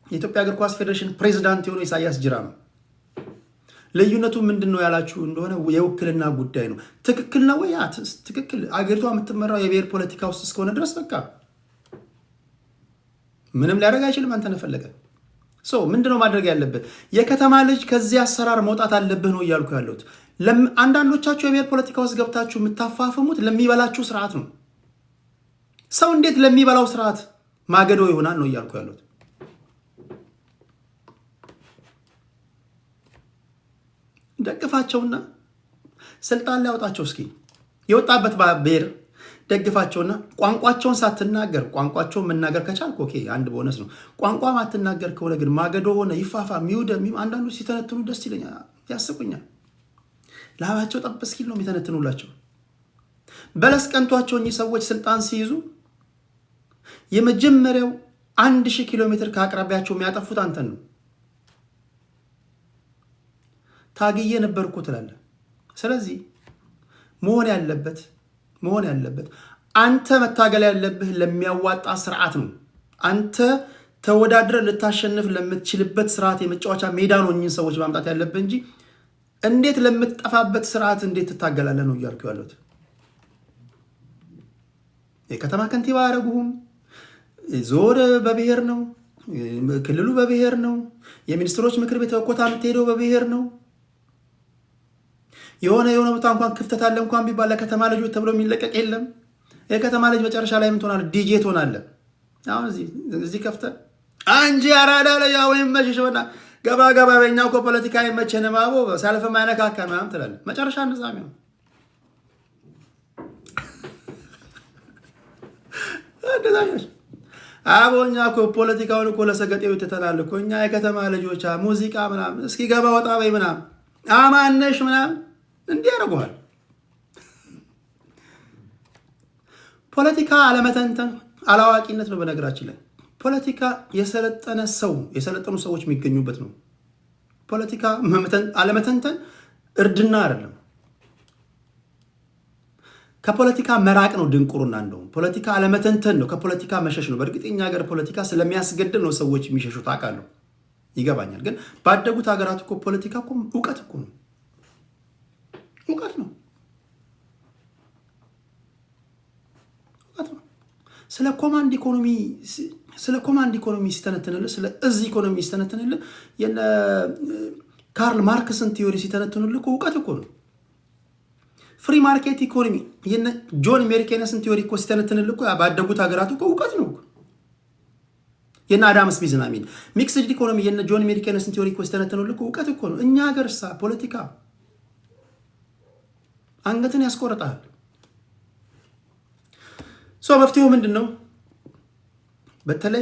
የኢትዮጵያ እግር ኳስ ፌዴሬሽን ፕሬዝዳንት የሆነው ኢሳያስ ጅራ ነው። ልዩነቱ ምንድነው ያላችሁ እንደሆነ የውክልና ጉዳይ ነው። ትክክል ነው ወይ? ትክክል። አገሪቷ የምትመራው የብሔር ፖለቲካ ውስጥ እስከሆነ ድረስ በቃ ምንም ሊያደርግ አይችልም። አንተነህ ፈለቀ ምንድነው ማድረግ ያለበት? የከተማ ልጅ ከዚህ አሰራር መውጣት አለብህ ነው እያልኩ ያለሁት። አንዳንዶቻችሁ የብሔር ፖለቲካ ውስጥ ገብታችሁ የምታፋፍሙት ለሚበላችሁ ስርዓት ነው። ሰው እንዴት ለሚበላው ስርዓት ማገዶ ይሆናል ነው እያልኩ ያለሁት። ደግፋቸውና ስልጣን ላይ ያወጣቸው። እስኪ የወጣበት ብሔር ደግፋቸውና ቋንቋቸውን ሳትናገር ቋንቋቸውን መናገር ከቻልክ ኦኬ አንድ ቦነስ ነው። ቋንቋ ማትናገር ከሆነ ግን ማገዶ ሆነ ይፋፋ ሚውደም አንዳንዶች ሲተነትኑ ደስ ይለኛል፣ ያስቁኛል። ላባቸው ጠብ እስኪል ነው የሚተነትኑላቸው። በለስ ቀንቷቸው እኚህ ሰዎች ስልጣን ሲይዙ የመጀመሪያው 1000 ኪሎ ሜትር ከአቅራቢያቸው የሚያጠፉት አንተን ነው። ታግዬ ነበርኩ ትላለህ። ስለዚህ መሆን ያለበት መሆን ያለበት። አንተ መታገል ያለብህ ለሚያዋጣ ስርዓት ነው። አንተ ተወዳድረ ልታሸንፍ ለምትችልበት ስርዓት የመጫወቻ ሜዳ ነው እኚህን ሰዎች ማምጣት ያለብህ እንጂ እንዴት ለምትጠፋበት ስርዓት እንዴት ትታገላለህ ነው እያልኩ ያለሁት። የከተማ ከንቲባ ያደረጉህም ዞር በብሔር ነው፣ ክልሉ በብሔር ነው፣ የሚኒስትሮች ምክር ቤት ኮታ የምትሄደው በብሔር ነው። የሆነ ቦታ እንኳን ክፍተት አለ እንኳን ቢባል ለከተማ ልጆች ተብሎ የሚለቀቅ የለም። የከተማ ልጅ መጨረሻ ላይ ምን ትሆናለህ? ዲጄ ትሆናለህ። አሁን እዚህ ከፍተህ አንጂ አራዳ ላይ ወይም መሽሽና ገባ በእኛው እኮ ፖለቲካ አይመቸንም አቦ ሰልፍ ማይነካካ ምናምን ትላለህ። መጨረሻ እንደዛ ነው። እንደዛ ነው አቦ። እኛ እኮ ፖለቲካውን እኮ ለሰገጤው ትተናል እኮ እኛ የከተማ ልጆች ሙዚቃ ምናምን እስኪ ገባ ወጣ በይ ምናምን አማነሽ ምናምን እንዲህ ያደርጉሃል። ፖለቲካ አለመተንተን አላዋቂነት ነው። በነገራችን ላይ ፖለቲካ የሰለጠኑ ሰዎች የሚገኙበት ነው። ፖለቲካ አለመተንተን እርድና አይደለም። ከፖለቲካ መራቅ ነው ድንቁርና። እንደውም ፖለቲካ አለመተንተን ነው፣ ከፖለቲካ መሸሽ ነው። በእርግጥ የኛ ሀገር ፖለቲካ ስለሚያስገድል ነው ሰዎች የሚሸሹት አውቃለሁ፣ ይገባኛል። ግን ባደጉት ሀገራት እኮ ፖለቲካ እኮ እውቀት እኮ ነው፣ እውቀት ነው። ስለ ኮማንድ ኢኮኖሚ ሲተነትንልህ፣ ስለ እዝ ኢኮኖሚ ሲተነትንልህ፣ የነ ካርል ማርክስን ቲዮሪ ሲተነትንልህ እኮ እውቀት እኮ ነው። ፍሪ ማርኬት ኢኮኖሚ የነ ጆን ሜሪኬነስን ቲዮሪ እኮ ሲተነትንልህ እኮ ባደጉት ሀገራት እኮ እውቀት ነው። የነ አዳም ስሚዝን አሚን ሚክስድ ኢኮኖሚ የነ ጆን ሜሪኬነስን ቲዮሪ እኮ ሲተነትንልህ እኮ እውቀት እኮ ነው። እኛ ሀገር ፖለቲካ አንገትን ያስቆርጣል። መፍትሄው ምንድን ነው? በተለይ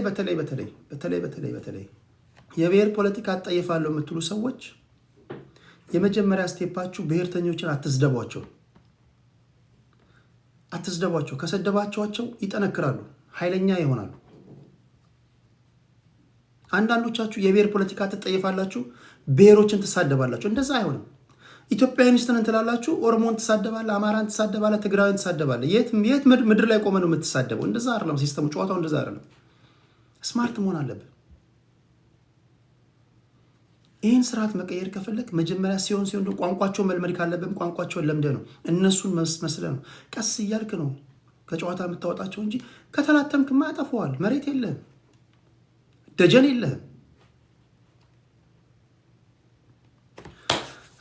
የብሔር ፖለቲካ አጠየፋለሁ የምትሉ ሰዎች የመጀመሪያ ስቴፓችሁ ብሔርተኞችን አትስደቧቸው። ከሰደባቸዋቸው ይጠነክራሉ፣ ኃይለኛ ይሆናሉ። አንዳንዶቻችሁ የብሔር ፖለቲካ ትጠየፋላችሁ፣ ብሔሮችን ትሳደባላችሁ። እንደዛ አይሆንም። ኢትዮጵያዊንስትን እንትላላችሁ፣ ኦሮሞን ትሳደባለህ፣ አማራን ትሳደባለህ፣ ትግራዊን ትሳደባለህ። የት ምድር ላይ ቆመ ነው የምትሳደበው? እንደዛ አይደለም ሲስተሙ፣ ጨዋታው እንደዛ አይደለም። ስማርት መሆን አለብህ። ይህን ስርዓት መቀየር ከፈለግ መጀመሪያ ሲሆን ቋንቋቸውን መልመድ ካለብህም ቋንቋቸውን ለምደህ ነው፣ እነሱን መስለህ ነው፣ ቀስ እያልክ ነው ከጨዋታ የምታወጣቸው እንጂ ከተላተምክማ ያጠፈዋል። መሬት የለህም፣ ደጀን የለህም።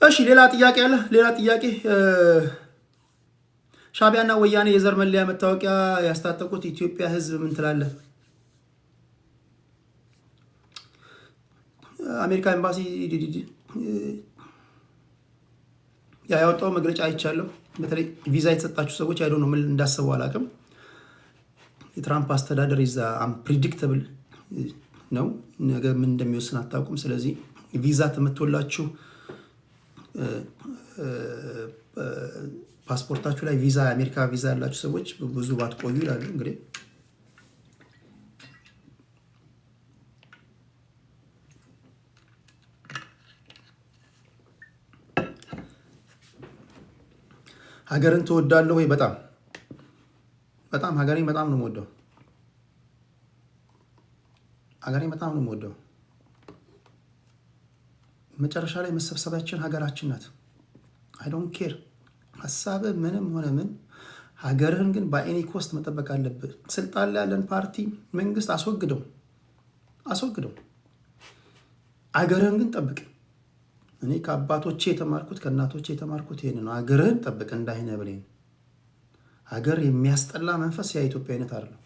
እሺ ሌላ ጥያቄ አለ። ሌላ ጥያቄ ሻዕቢያና ወያኔ የዘር መለያ መታወቂያ ያስታጠቁት ኢትዮጵያ ህዝብ ምን ትላለህ? አሜሪካ ኤምባሲ ያወጣው መግለጫ አይቻለሁ። በተለይ ቪዛ የተሰጣችሁ ሰዎች አይዶ ነው ምን እንዳሰቡ አላውቅም። የትራምፕ አስተዳደር ይዛ አንፕሪዲክተብል ነው፣ ነገ ምን እንደሚወስን አታውቁም። ስለዚህ ቪዛ ተመቶላችሁ ፓስፖርታችሁ ላይ ቪዛ የአሜሪካ ቪዛ ያላችሁ ሰዎች ብዙ ባትቆዩ ይላሉ። እንግዲህ ሀገርን ትወዳለህ ወይ? በጣም ሀገሬን በጣም ነው የምወደው። መጨረሻ ላይ መሰብሰቢያችን ሀገራችን ናት። አይ ዶንት ኬር ሀሳብህ ምንም ሆነ ምን፣ ሀገርህን ግን በኤኒ ኮስት መጠበቅ አለብህ። ስልጣን ላይ ያለን ፓርቲ መንግስት አስወግደው፣ ሀገርህን ግን ጠብቅ። እኔ ከአባቶቼ የተማርኩት ከእናቶቼ የተማርኩት ይሄን ነው። ሀገርህን ጠብቅ እንዳይነ ብሌን። ሀገር የሚያስጠላ መንፈስ ያ ኢትዮጵያዊነት አይደለም።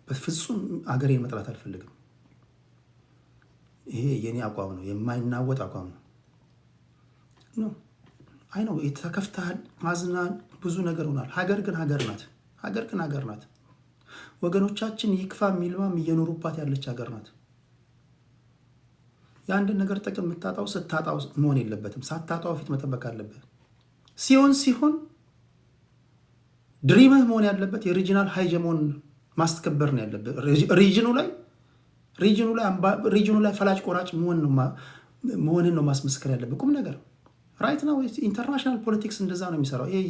በፍጹም ሀገሬን መጥላት አልፈልግም። ይሄ የኔ አቋም ነው፣ የማይናወጥ አቋም ነው። አይ ነው የተከፍተሃል፣ ማዝናን ብዙ ነገር ሆናል። ሀገር ግን ሀገር ናት። ወገኖቻችን ይክፋ ሚልማም እየኖሩባት ያለች ሀገር ናት። የአንድ ነገር ጥቅም የምታጣው ስታጣው መሆን የለበትም። ሳታጣው ፊት መጠበቅ አለበት። ሲሆን ድሪምህ መሆን ያለበት የሪጂናል ሃይጀሞን ማስከበር ነው ያለበት። ሪጅኑ ላይ ፈላጭ ቆራጭ መሆንን ነው ማስመስከር ያለበት። ቁም ነገር ራይት ነው። ኢንተርናሽናል ፖለቲክስ እንደዛ ነው የሚሰራው። ይሄ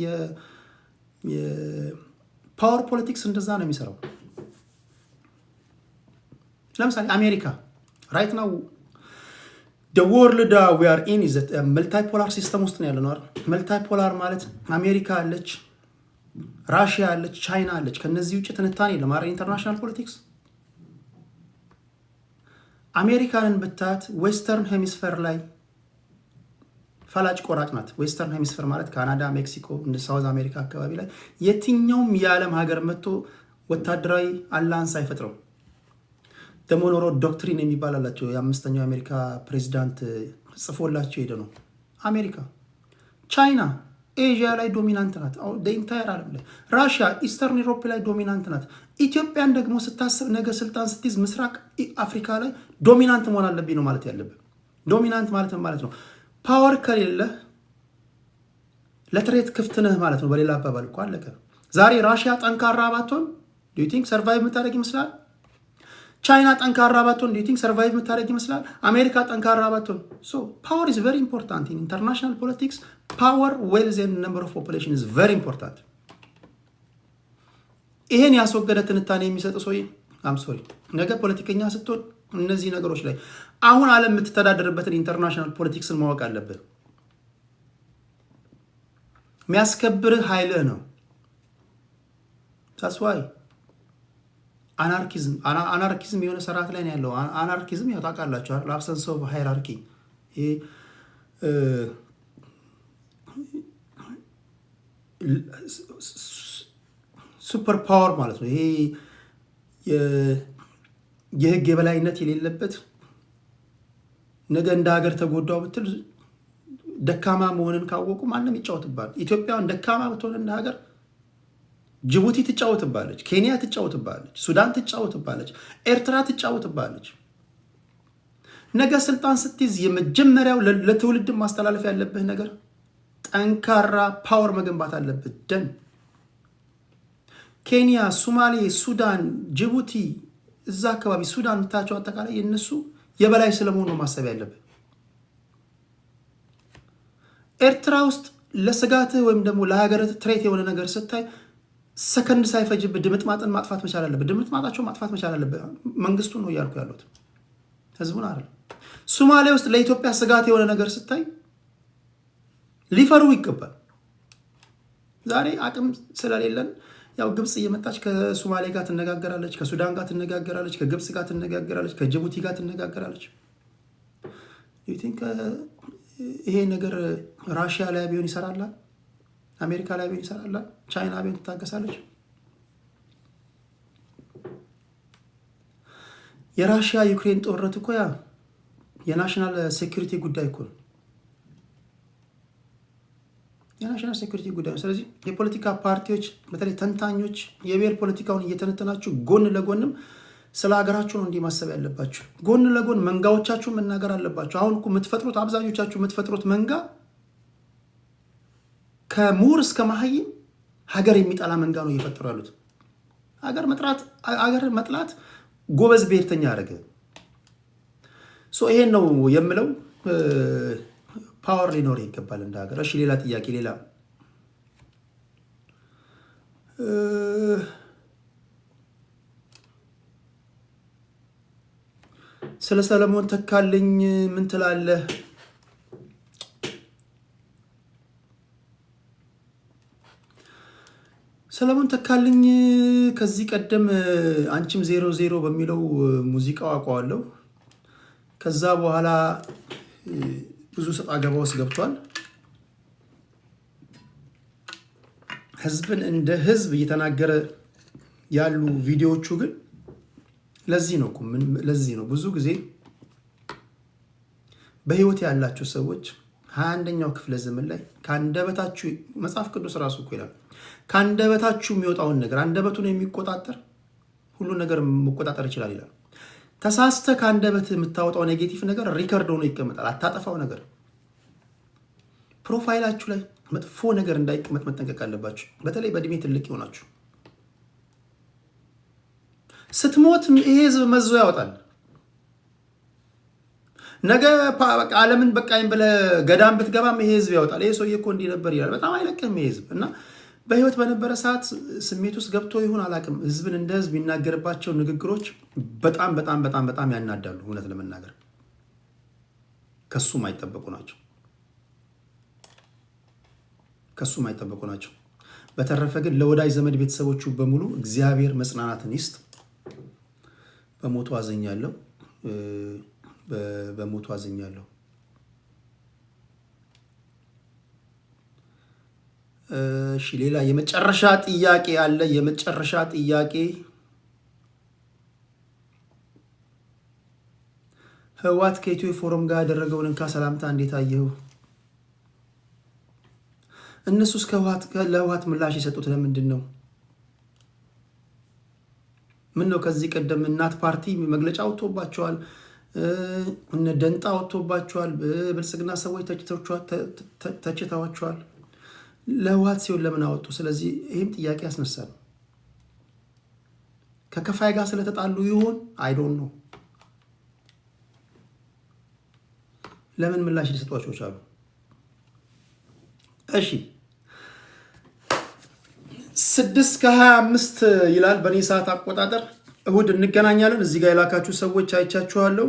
የፓወር ፖለቲክስ እንደዛ ነው የሚሰራው። ለምሳሌ አሜሪካ ራይት ነው the world we are in is a multipolar system ውስጥ ነው ያለነው አይደል? multipolar ማለት አሜሪካ አለች፣ ራሽያ አለች፣ ቻይና አለች። ከነዚህ ውጭ ትንታኔ የለም አይደል? ኢንተርናሽናል ፖለቲክስ አሜሪካንን ብታት ዌስተርን ሄሚስፌር ላይ ፈላጭ ቆራጭ ናት። ዌስተርን ሄሚስፌር ማለት ካናዳ፣ ሜክሲኮ፣ እንደ ሳውዝ አሜሪካ አካባቢ ላይ የትኛውም የዓለም ሀገር መጥቶ ወታደራዊ አላንስ አይፈጥረው። ደሞኖሮ ዶክትሪን የሚባል አላቸው። የአምስተኛው የአሜሪካ ፕሬዚዳንት ጽፎላቸው ሄደ ነው። አሜሪካ፣ ቻይና ኤዥያ ላይ ዶሚናንት ናት። ኢንታየር ዓለም ላይ ራሽያ ኢስተርን ዩሮፕ ላይ ዶሚናንት ናት። ኢትዮጵያን ደግሞ ስታስብ ነገ ስልጣን ስትይዝ ምስራቅ አፍሪካ ላይ ዶሚናንት መሆን አለብኝ ነው ማለት ያለብን። ዶሚናንት ማለት ማለት ነው ፓወር ከሌለ ለትሬት ክፍት ነህ ማለት ነው። በሌላ አባባል እኮ አለቀ። ዛሬ ራሽያ ጠንካራ ባትሆን ዱ ዩ ቲንክ ሰርቫይቭ የምታደርግ ይመስላል? ቻይና ጠንካራ ባትሆን ዱ ዩ ቲንክ ሰርቫይቭ የምታደርግ ይመስላል? አሜሪካ ጠንካራ ባትሆን። ሶ ፓወር ኢዝ ቨሪ ኢምፖርታንት ኢን ኢንተርናሽናል ፖለቲክስ። ፓወር ዌልዝ ኤንድ ነምበር ኦፍ ፖፑሌሽን ኢዝ ቨሪ ኢምፖርታንት። ይሄን ያስወገደ ትንታኔ የሚሰጥ ሰውዬ አም ሶሪ ነገ ፖለቲከኛ ስትሆን እነዚህ ነገሮች ላይ አሁን ዓለም የምትተዳደርበትን ኢንተርናሽናል ፖለቲክስን ማወቅ አለብህ። የሚያስከብርህ ኃይልህ ነው። ታስዋይ አናርኪዝም የሆነ ስርዓት ላይ ነው ያለው። አናርኪዝም ያው ታውቃላችሁ አይደል? አብሰንስ ኦፍ ሃይራርኪ። ይሄ ሱፐር ፓወር ማለት ነው። ይሄ የህግ የበላይነት የሌለበት ነገ እንደ ሀገር ተጎዳው ብትል ደካማ መሆንን ካወቁ ማንም ይጫወትባል። ኢትዮጵያን ደካማ ብትሆን እንደ ሀገር ጅቡቲ ትጫወትባለች፣ ኬንያ ትጫወትባለች፣ ሱዳን ትጫወትባለች፣ ኤርትራ ትጫወትባለች። ነገ ስልጣን ስትይዝ የመጀመሪያው ለትውልድ ማስተላለፍ ያለብህ ነገር ጠንካራ ፓወር መገንባት አለብህ። ደን ኬንያ፣ ሶማሌ፣ ሱዳን፣ ጅቡቲ እዛ አካባቢ ሱዳን የምታያቸው አጠቃላይ የነሱ የበላይ ስለመሆኑ ነው ማሰብ ያለብህ። ኤርትራ ውስጥ ለስጋትህ ወይም ደግሞ ለሀገርህ ትሬት የሆነ ነገር ስታይ ሰከንድ ሳይፈጅብህ ድምጥማጥን ማጥፋት መቻል አለብህ። ድምጥማጣቸው ማጥፋት መቻል አለብህ። መንግስቱን ነው እያልኩ ያሉት፣ ህዝቡን አይደለም። ሶማሌ ውስጥ ለኢትዮጵያ ስጋት የሆነ ነገር ስታይ ሊፈሩ ይገባል። ዛሬ አቅም ስለሌለን ያው ግብጽ እየመጣች ከሶማሌ ጋር ትነጋገራለች፣ ከሱዳን ጋር ትነጋገራለች፣ ከግብጽ ጋር ትነጋገራለች፣ ከጅቡቲ ጋር ትነጋገራለች። ዩ ቲንክ ይሄ ነገር ራሽያ ላይ ቢሆን ይሰራል? አሜሪካ ላይ ቢሆን ይሰራል? ቻይና ቢሆን ትታገሳለች? የራሽያ ዩክሬን ጦርነት እኮ ያ የናሽናል ሴኩሪቲ ጉዳይ እኮ ነው። የናሽናል ሴኩሪቲ ጉዳይ ነው። ስለዚህ የፖለቲካ ፓርቲዎች በተለይ ተንታኞች የብሔር ፖለቲካውን እየተነተናችሁ ጎን ለጎንም ስለ ሀገራችሁ ነው እንዲህ ማሰብ ያለባችሁ። ጎን ለጎን መንጋዎቻችሁ መናገር አለባችሁ። አሁን እኮ የምትፈጥሩት አብዛኞቻችሁ የምትፈጥሩት መንጋ ከምሁር እስከ መሀይም ሀገር የሚጠላ መንጋ ነው እየፈጠሩ ያሉት። ሀገር መጥላት ጎበዝ ብሔርተኛ ያደረገ ይሄን ነው የምለው። ፓወር ሊኖር ይገባል እንደ ሀገር። እሺ ሌላ ጥያቄ ሌላ ስለ ሰለሞን ተካልኝ ምን ትላለህ? ሰለሞን ተካልኝ ከዚህ ቀደም አንቺም 00 በሚለው ሙዚቃው አውቀዋለሁ። ከዛ በኋላ ብዙ ሰጣ ገባ ውስጥ ገብቷል። ህዝብን እንደ ህዝብ እየተናገረ ያሉ ቪዲዮዎቹ ግን ለዚህ ነው ብዙ ጊዜ በህይወት ያላችሁ ሰዎች 21ኛው ክፍለ ዘመን ላይ ካንደበታችሁ መጽሐፍ ቅዱስ ራሱ እኮ ይላል ካንደበታችሁ የሚወጣውን ነገር አንደበቱን የሚቆጣጠር ሁሉ ነገር መቆጣጠር ይችላል ይላል። ተሳስተ ካንደበት የምታወጣው ኔጌቲቭ ነገር ሪከርድ ሆኖ ይቀመጣል። አታጠፋው ነገር ፕሮፋይላችሁ ላይ መጥፎ ነገር እንዳይቀመጥ መጠንቀቅ አለባችሁ። በተለይ በእድሜ ትልቅ ይሆናችሁ ስትሞት ይሄ ህዝብ መዞ ያወጣል። ነገ በቃ ዓለምን በቃኝ ብለህ ገዳም ብትገባም ይሄ ህዝብ ያወጣል። ይሄ ሰውዬ እኮ እንዲህ ነበር ይላል። በጣም አይለቅህም ይሄ ህዝብ። እና በህይወት በነበረ ሰዓት ስሜት ውስጥ ገብቶ ይሁን አላውቅም፣ ህዝብን እንደ ህዝብ የሚናገርባቸው ንግግሮች በጣም በጣም በጣም በጣም ያናዳሉ። እውነት ለመናገር ከሱም አይጠበቁ ናቸው። ከሱም አይጠበቁ ናቸው። በተረፈ ግን ለወዳጅ ዘመድ ቤተሰቦቹ በሙሉ እግዚአብሔር መጽናናትን ይስጥ። በሞቱ አዘኛለሁ። በሞቱ አዘኛለሁ። እሺ ሌላ የመጨረሻ ጥያቄ አለ። የመጨረሻ ጥያቄ ህወሓት ከኢትዮ ፎረም ጋር ያደረገውን እንካ ሰላምታ እንዴት አየኸው? እነሱስ ለህወሓት ምላሽ የሰጡት ለምንድን ነው? ምን ነው ከዚህ ቀደም እናት ፓርቲ መግለጫ ወጥቶባቸዋል፣ እነ ደንጣ ወጥቶባቸዋል፣ ብልጽግና ሰዎች ተችተዋቸዋል። ለህወሓት ሲሆን ለምን አወጡ? ስለዚህ ይህም ጥያቄ ያስነሳል። ከከፋይ ጋር ስለተጣሉ ይሆን? አይ ዶንት ኖ። ለምን ምላሽ ሊሰጧቸው ቻሉ? እሺ 6:25 ይላል በእኔ ሰዓት አቆጣጠር። እሁድ እንገናኛለን። እዚህ ጋር የላካችሁ ሰዎች አይቻችኋለሁ።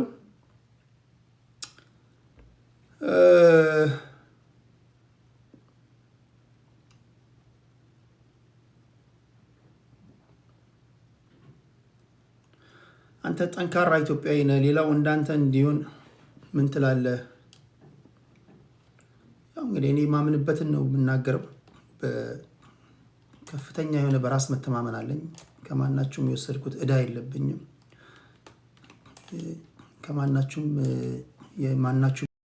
አንተ ጠንካራ ኢትዮጵያዊ ነህ፣ ሌላው እንዳንተ እንዲሆን ምን ትላለህ? ያው እንግዲህ እኔ ማምንበትን ነው የምናገረው። ከፍተኛ የሆነ በራስ መተማመን አለኝ። ከማናችሁም የወሰድኩት ዕዳ የለብኝም። ከማናችሁም የማናችሁ